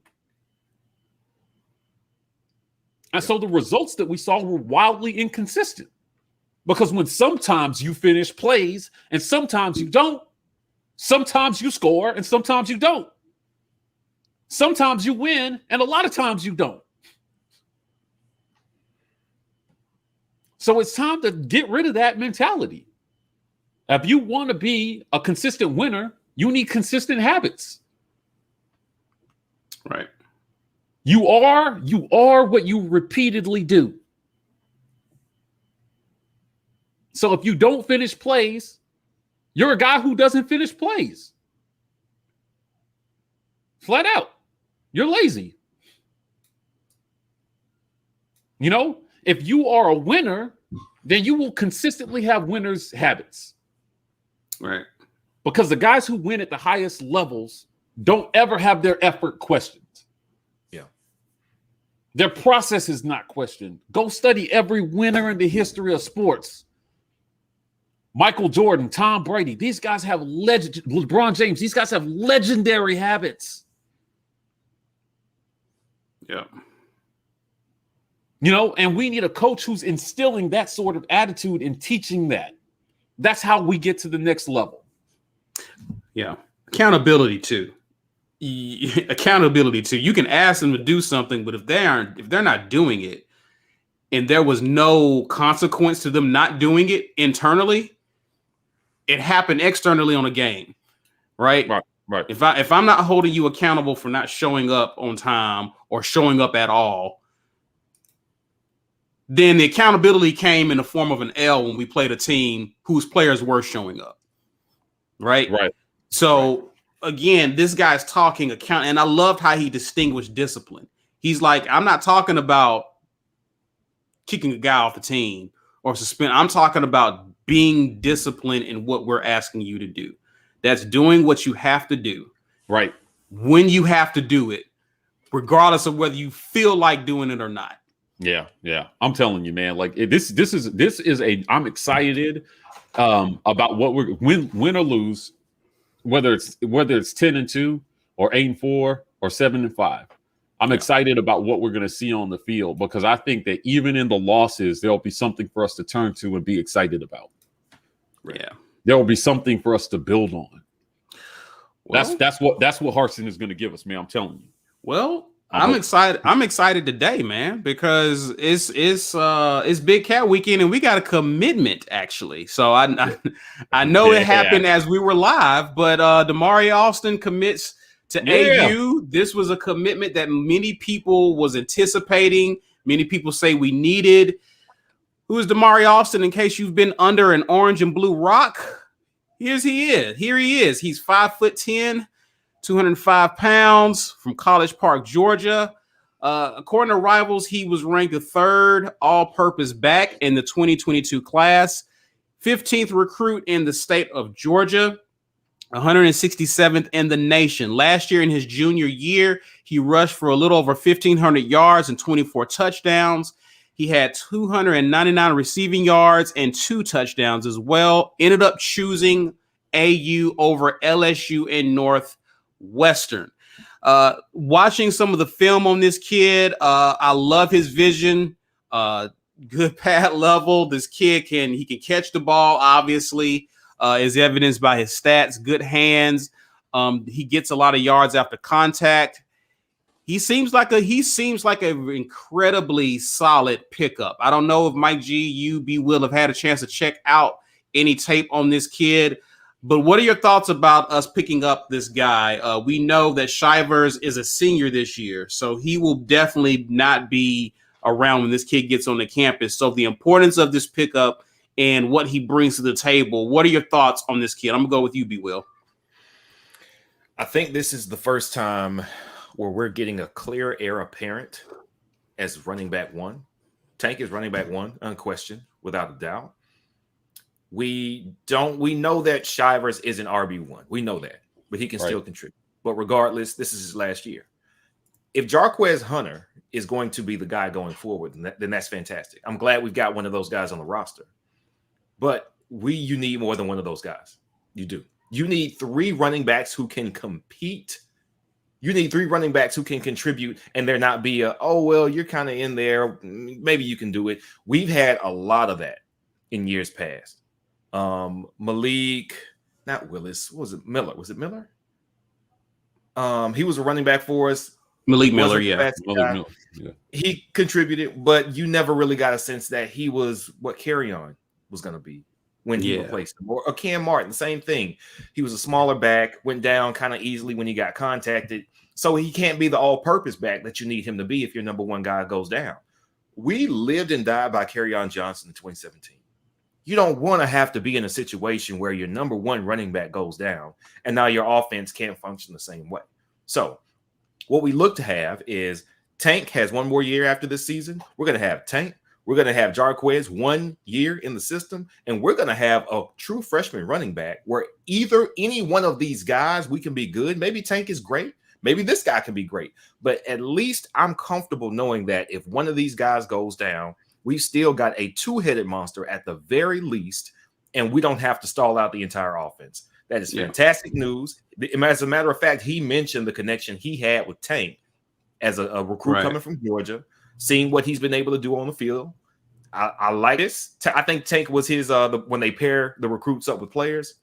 And so the results that we saw were wildly inconsistent, because when sometimes you finish plays and sometimes you don't, sometimes you score and sometimes you don't, sometimes you win and a lot of times you don't. So it's time to get rid of that mentality. If you want to be a consistent winner, you need consistent habits. Right. You are what you repeatedly do. So if you don't finish plays, you're a guy who doesn't finish plays. Flat out. You're lazy. You know, if you are a winner, then you will consistently have winners' habits. Right. Because the guys who win at the highest levels don't ever have their effort questioned. Yeah. Their process is not questioned. Go study every winner in the history of sports. Michael Jordan, Tom Brady, these guys have LeBron James, these guys have legendary habits. Yeah. You know, and we need a coach who's instilling that sort of attitude and teaching that. That's how we get to the next level. Yeah. Accountability too. Accountability too. You can ask them to do something, but if they're not doing it, and there was no consequence to them not doing it internally, it happened externally on a game, right? Right. If I'm not holding you accountable for not showing up on time or showing up at all, then the accountability came in the form of an L when we played a team whose players were showing up, right? Right. So again, this guy's talking account, and I loved how he distinguished discipline. He's like, I'm not talking about kicking a guy off the team or suspend. I'm talking about being disciplined in what we're asking you to do. That's doing what you have to do. Right. When you have to do it, regardless of whether you feel like doing it or not. Yeah. I'm telling you, man. Like this is a. I'm excited about what we're win or lose, whether it's 10-2 or 8-4 or 7-5. I'm excited about what we're going to see on the field, because I think that even in the losses, there'll be something for us to turn to and be excited about. Yeah, there will be something for us to build on. Well, That's what Harsen is going to give us, man. I'm telling you. Well, I'm excited. I'm excited today, man, because it's Big Cat Weekend and we got a commitment actually. So I know it happened as we were live, but Damari Alston commits to AU. This was a commitment that many people was anticipating. Many people say we needed. Who is Damari Alston? In case you've been under an orange and blue rock, here he is. He's 5'10". 205 pounds, from College Park, Georgia. According to Rivals, he was ranked the third all-purpose back in the 2022 class, 15th recruit in the state of Georgia, 167th in the nation. Last year, in his junior year, he rushed for a little over 1,500 yards and 24 touchdowns. He had 299 receiving yards and 2 touchdowns as well. Ended up choosing AU over LSU in Northwestern. Watching some of the film on this kid, I love his vision. Good pad level. This kid can catch the ball, obviously, is evidenced by his stats. Good hands. He gets a lot of yards after contact. He seems like an incredibly solid pickup. I don't know if Mike G, you, B, Will have had a chance to check out any tape on this kid. But what are your thoughts about us picking up this guy? We know that Shivers is a senior this year, so he will definitely not be around when this kid gets on the campus. So the importance of this pickup and what he brings to the table. What are your thoughts on this kid? I'm going to go with you, B. Will. I think this is the first time where we're getting a clear heir apparent as running back one. Tank is running back one, unquestioned, without a doubt. We know that Shivers is an RB1. We know that, but he can still contribute. But regardless, this is his last year. If Jarquez Hunter is going to be the guy going forward, then that's fantastic. I'm glad we've got one of those guys on the roster. But you need more than one of those guys. You do. You need 3 running backs who can compete. You need 3 running backs who can contribute, and there not be you're kind of in there. Maybe you can do it. We've had a lot of that in years past. Malik, not Willis. What was it? Miller. Was it Miller? He was a running back for us. Malik Miller, yeah. Miller, yeah. He contributed, but you never really got a sense that he was what Carry-On was going to be when he replaced him. Or Cam Martin, same thing. He was a smaller back, went down kind of easily when he got contacted. So he can't be the all-purpose back that you need him to be if your number one guy goes down. We lived and died by Carry-On Johnson in 2017. You don't want to have to be in a situation where your number one running back goes down and now your offense can't function the same way. So what we look to have is Tank has one more year after this season. We're going to have Tank. We're going to have Jarquez 1 year in the system, and we're going to have a true freshman running back where either any one of these guys, we can be good. Maybe Tank is great. Maybe this guy can be great. But at least I'm comfortable knowing that if one of these guys goes down, we've still got a 2-headed monster at the very least, and we don't have to stall out the entire offense. That is fantastic news. As a matter of fact, he mentioned the connection he had with Tank as a recruit coming from Georgia, seeing what he's been able to do on the field. I like this. I think Tank was his when they pair the recruits up with players,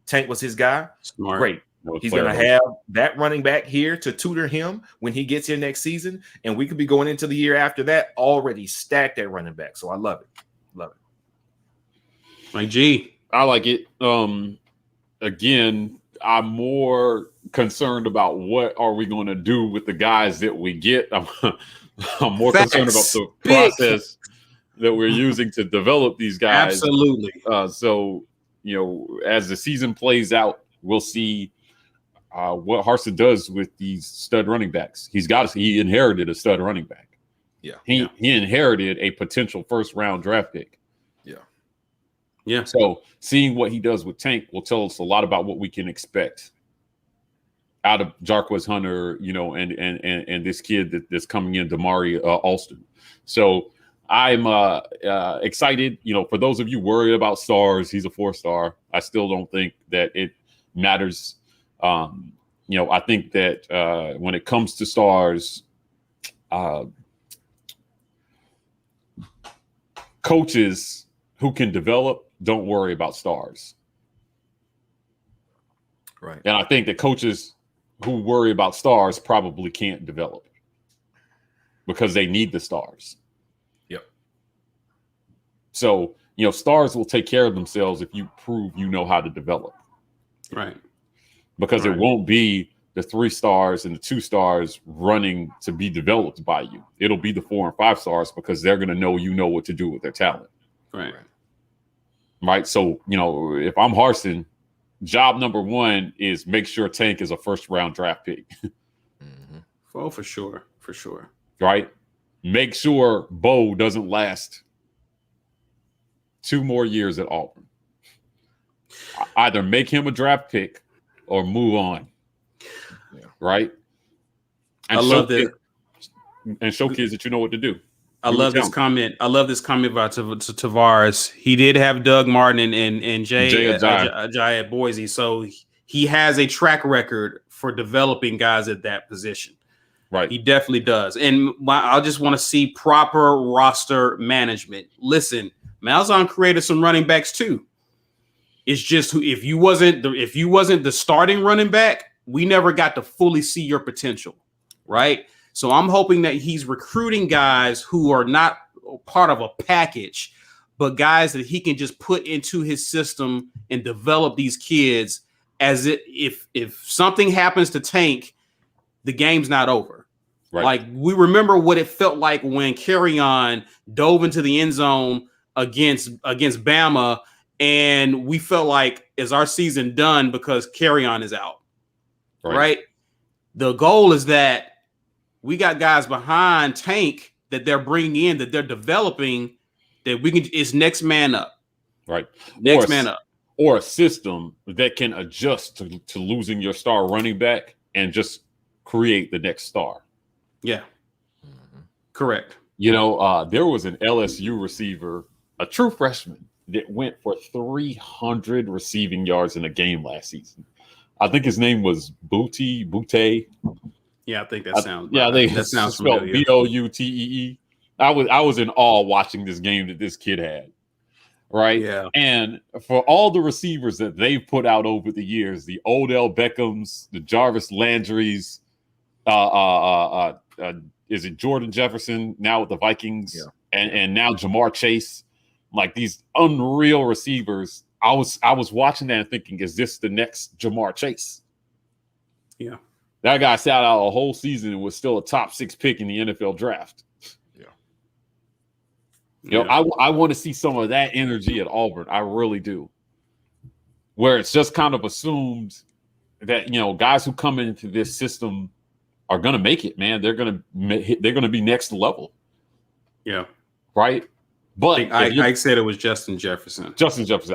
Tank was his guy. Smart. Great. He's going to have that running back here to tutor him when he gets here next season. And we could be going into the year after that already stacked at running back. So I love it. Love it. Like, G. I like it. Again, I'm more concerned about what are we going to do with the guys that we get. I'm more concerned about the process that we're using to develop these guys. Absolutely. So, as the season plays out, we'll see what Harsin does with these stud running backs. He inherited a stud running back. Yeah. He inherited a potential first-round draft pick. Yeah. Yeah. So seeing what he does with Tank will tell us a lot about what we can expect out of Jarquez Hunter, you know, and this kid that's coming in, Damari Alston. So I'm excited. You know, for those of you worried about stars, he's a 4-star. I still don't think that it matters. You know, I think that when it comes to stars, coaches who can develop don't worry about stars. Right. And I think that coaches who worry about stars probably can't develop because they need the stars. Yep. So, you know, stars will take care of themselves if you prove you know how to develop. Right. Because it won't be the 3 stars and the 2 stars running to be developed by you. It'll be the 4 and 5 stars because they're going to know you know what to do with their talent. Right. Right. So, you know, if I'm Harsin, job number 1 is make sure Tank is a 1st-round draft pick. Mm-hmm. Oh, for sure. For sure. Right. Make sure Bo doesn't last 2 more years at Auburn. Either make him a draft pick or move on. Yeah. Right. And I love that. And show kids that you know what to do. I love this comment. I love this comment about Tavares. He did have Doug Martin and Jay Ajayi at Boise, so he has a track record for developing guys at that position. Right. He definitely does. And I just want to see proper roster management. Listen, Malzahn created some running backs too. It's just if you wasn't the starting running back, we never got to fully see your potential, right? So I'm hoping that he's recruiting guys who are not part of a package, but guys that he can just put into his system and develop these kids as if something happens to Tank, the game's not over. Right. Like we remember what it felt like when Kerryon dove into the end zone against Bama, and we felt like, is our season done because Kerryon is out? Right? The goal is that we got guys behind Tank that they're bringing in, that they're developing, that we can. It's next man up. Right. Next man up. Or a system that can adjust to losing your star running back and just create the next star. Yeah. Mm-hmm. Correct. You know, there was an LSU receiver, a true freshman, that went for 300 receiving yards in a game last season. I think his name was Boutee. Yeah, I think that sounds. That sounds spelled familiar. Boutee. I was in awe watching this game that this kid had. Right. Yeah. And for all the receivers that they've put out over the years, the Odell Beckhams, the Jarvis Landrys, is it Jordan Jefferson now with the Vikings? Yeah. And now Jamar Chase, like these unreal receivers. I was watching that and thinking, is this the next Jamar Chase? Yeah. That guy sat out a whole season and was still a top 6 pick in the NFL draft. Yeah. You know, I want to see some of that energy at Auburn. I really do. Where it's just kind of assumed that, you know, guys who come into this system are going to make it, man. They're going to be next level. Yeah. Right. But I said it was Justin Jefferson.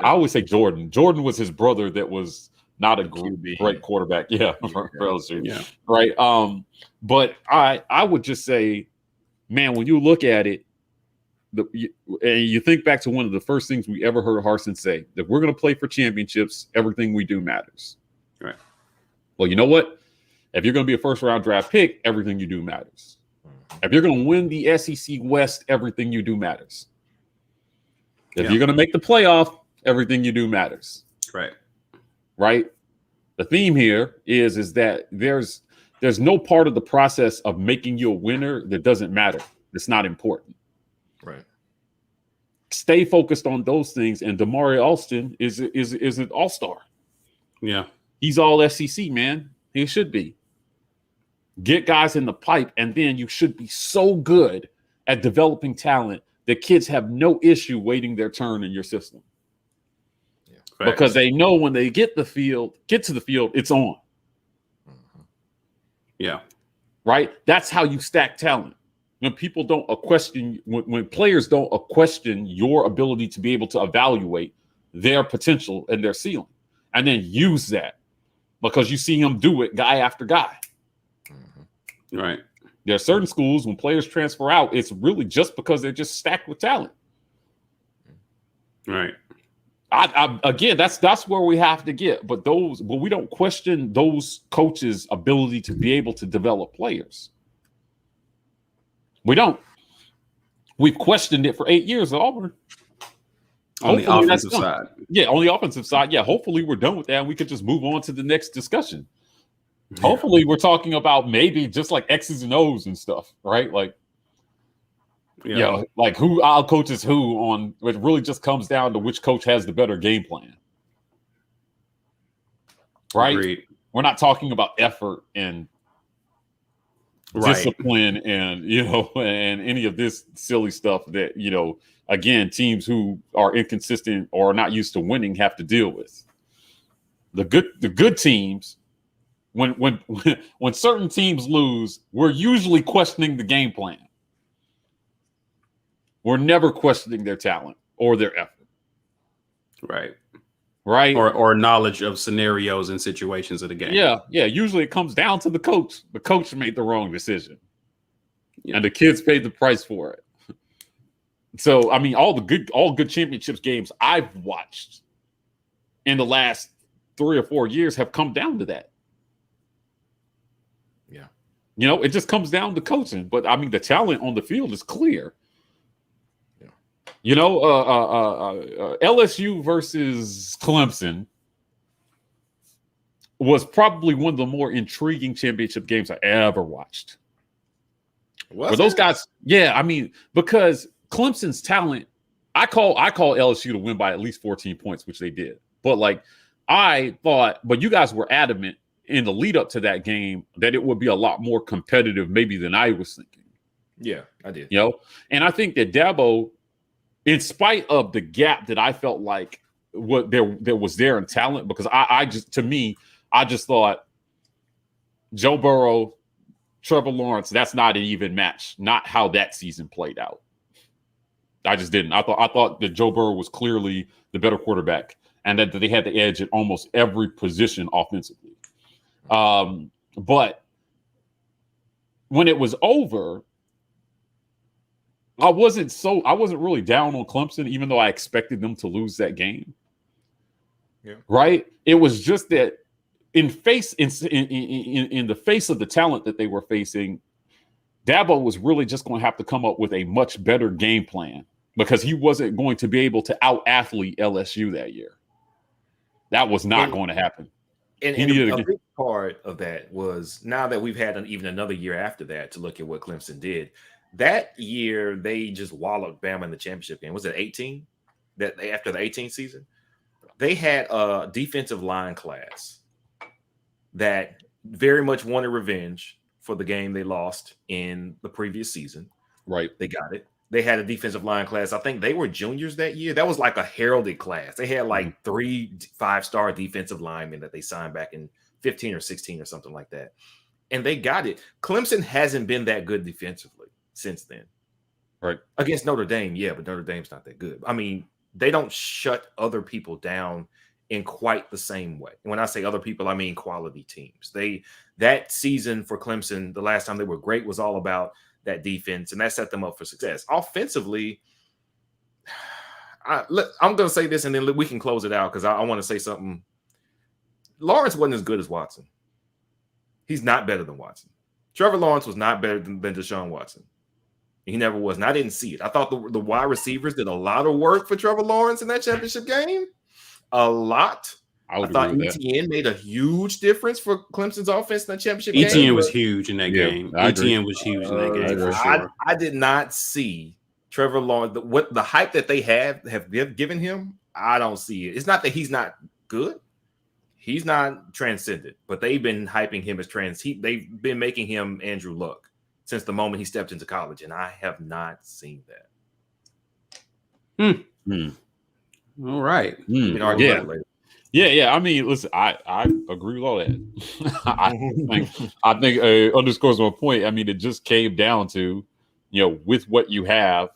I always say Jordan. Jordan was his brother that was not a great quarterback. Yeah. Yeah. Right. But I would just say, man, when you look at it, and you think back to one of the first things we ever heard Harsin say, that we're going to play for championships, everything we do matters. Right. Well, you know what? If you're going to be a 1st-round draft pick, everything you do matters. If you're going to win the SEC West, everything you do matters. If you're going to make the playoff, everything you do matters. Right. Right. The theme here is that there's no part of the process of making you a winner that doesn't matter. It's not important. Right. Stay focused on those things. And Damari Alston is an all-star. Yeah. He's all SEC, man. He should be. Get guys in the pipe, and then you should be so good at developing talent that kids have no issue waiting their turn in your system. Yeah. Because they know when they get to the field, it's on. Mm-hmm. Yeah. Right? That's how you stack talent. When people don't question, when players don't question your ability to be able to evaluate, their potential and their ceiling, and then use that, because you see him do it guy after guy. Right. There are certain schools when players transfer out, it's really just because they're just stacked with talent. Right. Again, that's where we have to get. But we don't question those coaches' ability to be able to develop players. We don't. We've questioned it for 8 years at Auburn. On the offensive side. Yeah, on the offensive side. Yeah, hopefully we're done with that and we could just move on to the next discussion. Yeah. Hopefully we're talking about maybe just like X's and O's and stuff, right? Like, like who out coaches who on, it really just comes down to which coach has the better game plan. Right? Agreed. We're not talking about effort and discipline and, and any of this silly stuff that, again, teams who are inconsistent or are not used to winning have to deal with. The good teams, when certain teams lose, we're usually questioning the game plan. We're never questioning their talent or their effort. Right. Or knowledge of scenarios and situations of the game. Yeah. Usually it comes down to the coach. The coach made the wrong decision. Yeah. And the kids paid the price for it. So, I mean, all good championships games I've watched in the last 3 or 4 years have come down to that. Yeah. It just comes down to coaching. But, I mean, the talent on the field is clear. LSU versus Clemson was probably one of the more intriguing championship games I ever watched. For those guys, because Clemson's talent, I call LSU to win by at least 14 points, which they did. But but you guys were adamant in the lead up to that game that it would be a lot more competitive, maybe than I was thinking. Yeah, I did. And I think that Dabo, in spite of the gap that I felt like what there was there in talent, because I just thought Joe Burrow, Trevor Lawrence, that's not an even match. Not how that season played out. I just didn't. I thought that Joe Burrow was clearly the better quarterback and that they had the edge at almost every position offensively. But when it was over, I wasn't really down on Clemson, even though I expected them to lose that game. Yeah. Right. It was just that in the face of the talent that they were facing, Dabo was really just going to have to come up with a much better game plan because he wasn't going to be able to out-athlete LSU that year. That was not going to happen. And a big part of that was, now that we've had even another year after that to look at what Clemson did, that year they just walloped Bama in the championship game. Was it 18? After the 18th season, they had a defensive line class that very much wanted revenge for the game they lost in the previous season. Right. They got it. They had a defensive line class. I think they were juniors that year. That was like a heralded class. They had like 3 5-star defensive linemen that they signed back in 15 or 16 or something like that. And they got it. Clemson hasn't been that good defensively since then. Right. Against Notre Dame, yeah, but Notre Dame's not that good. I mean, they don't shut other people down in quite the same way. And when I say other people, I mean quality teams. That season for Clemson, the last time they were great, was all about that defense, and that set them up for success. Offensively, I'm going to say this, and then we can close it out because I want to say something. Lawrence wasn't as good as Watson. He's not better than Watson. Trevor Lawrence was not better than Deshaun Watson. He never was, and I didn't see it. I thought the wide receivers did a lot of work for Trevor Lawrence in that championship game. A lot. I thought ETN made a huge difference for Clemson's offense in that championship game. ETN was huge in that game. ETN was huge in that game for sure. I did not see Trevor Lawrence. What the hype that they have given him, I don't see it. It's not that he's not good. He's not transcendent, but they've been hyping him as they've been making him Andrew Luck since the moment he stepped into college, and I have not seen that. All right. Yeah. I mean, listen, I agree with all that. I think underscores my point. I mean, it just came down to, with what you have,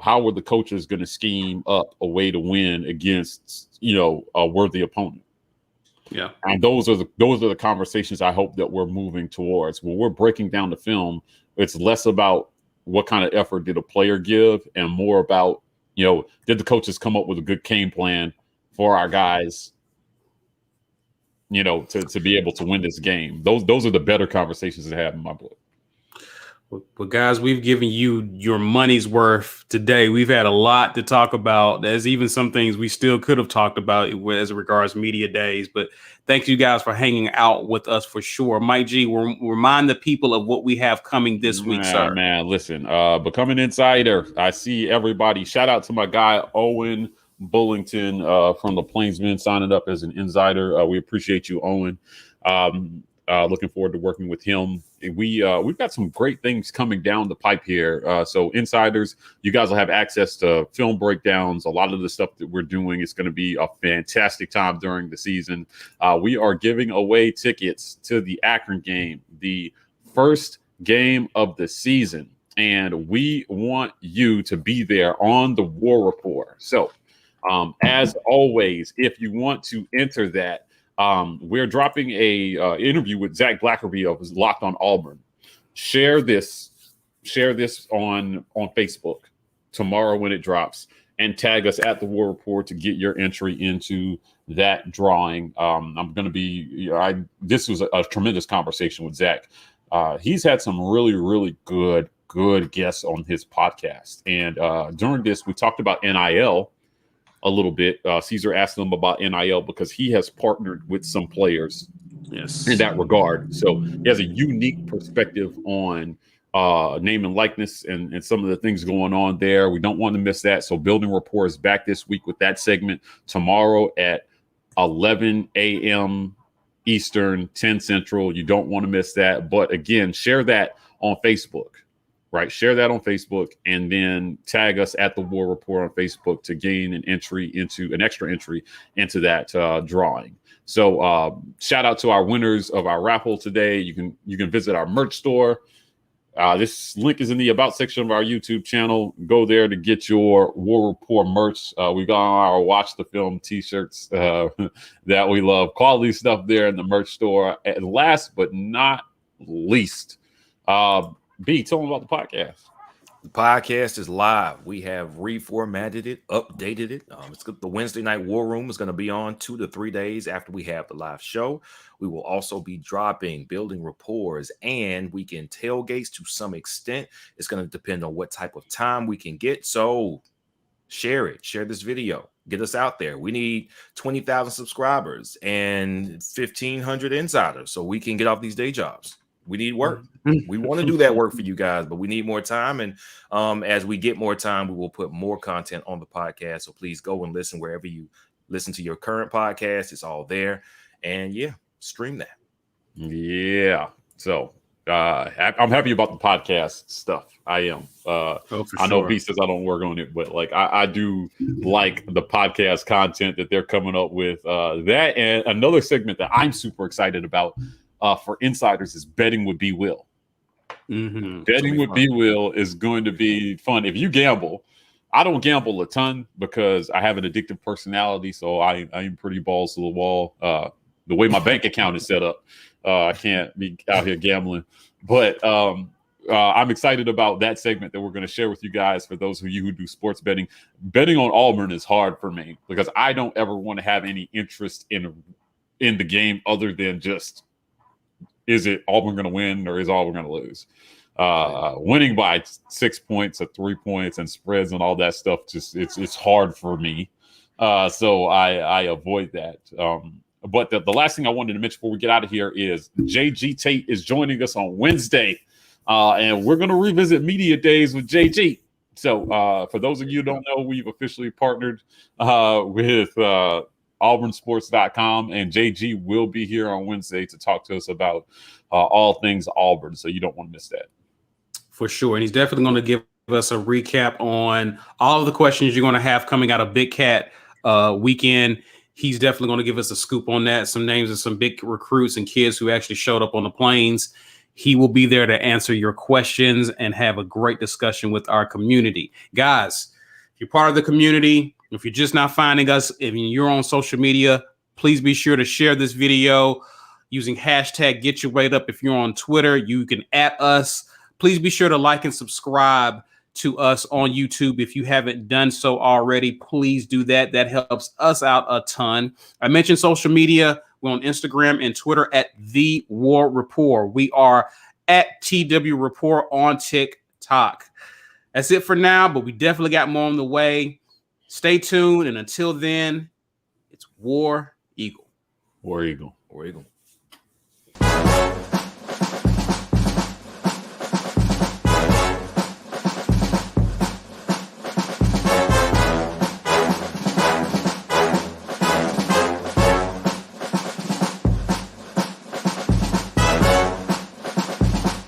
how were the coaches going to scheme up a way to win against, a worthy opponent? Yeah. And those are the conversations I hope that we're moving towards. When we're breaking down the film, it's less about what kind of effort did a player give and more about, did the coaches come up with a good game plan for our guys, to be able to win this game. Those are the better conversations to have in my book. Well, guys, we've given you your money's worth today. We've had a lot to talk about. There's even some things we still could have talked about as regards media days. But thank you guys for hanging out with us for sure. Mike G, remind the people of what we have coming this week, sir. Man, listen, become an insider. I see everybody. Shout out to my guy, Owen Bullington from the Plainsmen signing up as an insider. We appreciate you, Owen. Looking forward to working with him. We've got some great things coming down the pipe here. So insiders, you guys will have access to film breakdowns. A lot of the stuff that we're doing is going to be a fantastic time during the season. We are giving away tickets to the Akron game, the first game of the season. And we want you to be there on the War Rapport. So as always, if you want to enter that, we're dropping a interview with Zach Blackerby of Locked on Auburn. Share this on Facebook tomorrow when it drops, and tag us at the War Rapport to get your entry into that drawing. I'm going to be. This was a tremendous conversation with Zach. He's had some really, really good guests on his podcast, and during this we talked about NIL. A little bit. Caesar asked him about NIL because he has partnered with some players in that regard. So he has a unique perspective on name and likeness and some of the things going on there. We don't want to miss that. So Building Rapport is back this week with that segment tomorrow at 11 a.m. Eastern, 10 Central. You don't want to miss that. But again, share that on Facebook. Right, share that on Facebook and then tag us at the War Rapport on Facebook to gain an extra entry into that drawing. So shout out to our winners of our raffle today. You can visit our merch store. This link is in the About section of our YouTube channel. Go there to get your War Rapport merch. We got our Watch the Film T-shirts that we love. Quality stuff there in the merch store. And last but not least, B, tell them about the podcast. The podcast is live. We have reformatted it, updated it. The Wednesday night War Room is going to be on 2 to 3 days after we have the live show. We will also be dropping Building Rapports and weekend tailgates to some extent. It's going to depend on what type of time we can get. So share it. Share this video. Get us out there. We need 20,000 subscribers and 1,500 insiders so we can get off these day jobs. We need work. We want to do that work for you guys, but we need more time. And as we get more time, we will put more content on the podcast. So please go and listen wherever you listen to your current podcast. It's all there. And yeah, stream that. Yeah. So I'm happy about the podcast stuff. I am. I know B says I don't work on it, but I do like the podcast content that they're coming up with. That and another segment that I'm super excited about. For insiders is Betting with B Will. Mm-hmm. Betting with B Will is going to be fun. If you gamble, I don't gamble a ton because I have an addictive personality, so I am pretty balls to the wall. The way my bank account is set up, I can't be out here gambling. But I'm excited about that segment that we're going to share with you guys. For those of you who do sports betting, betting on Auburn is hard for me because I don't ever want to have any interest in the game other than just, is it Auburn going to win or is Auburn going to lose? Winning by 6 points or 3 points and spreads and all that stuff, just it's hard for me. So I avoid that. But the last thing I wanted to mention before we get out of here is JG Tate is joining us on Wednesday. And we're going to revisit Media Days with JG. So for those of you who don't know, we've officially partnered with auburnsports.com, and JG will be here on Wednesday to talk to us about all things Auburn. So you don't want to miss that. For sure. And he's definitely going to give us a recap on all of the questions you're going to have coming out of Big Cat weekend. He's definitely going to give us a scoop on that. Some names of some big recruits and kids who actually showed up on the plains. He will be there to answer your questions and have a great discussion with our community. Guys, if you're part of the community, if you're just not finding us, if you're on social media, please be sure to share this video using hashtag Get Your Weight Up. If you're on Twitter, you can @ us. Please be sure to like and subscribe to us on YouTube. If you haven't done so already, please do that. That helps us out a ton. I mentioned social media. We're on Instagram and Twitter at The War Rapport. We are at TW Rapport on TikTok. That's it for now, but we definitely got more on the way. Stay tuned, and until then, it's War Eagle. War Eagle. War Eagle.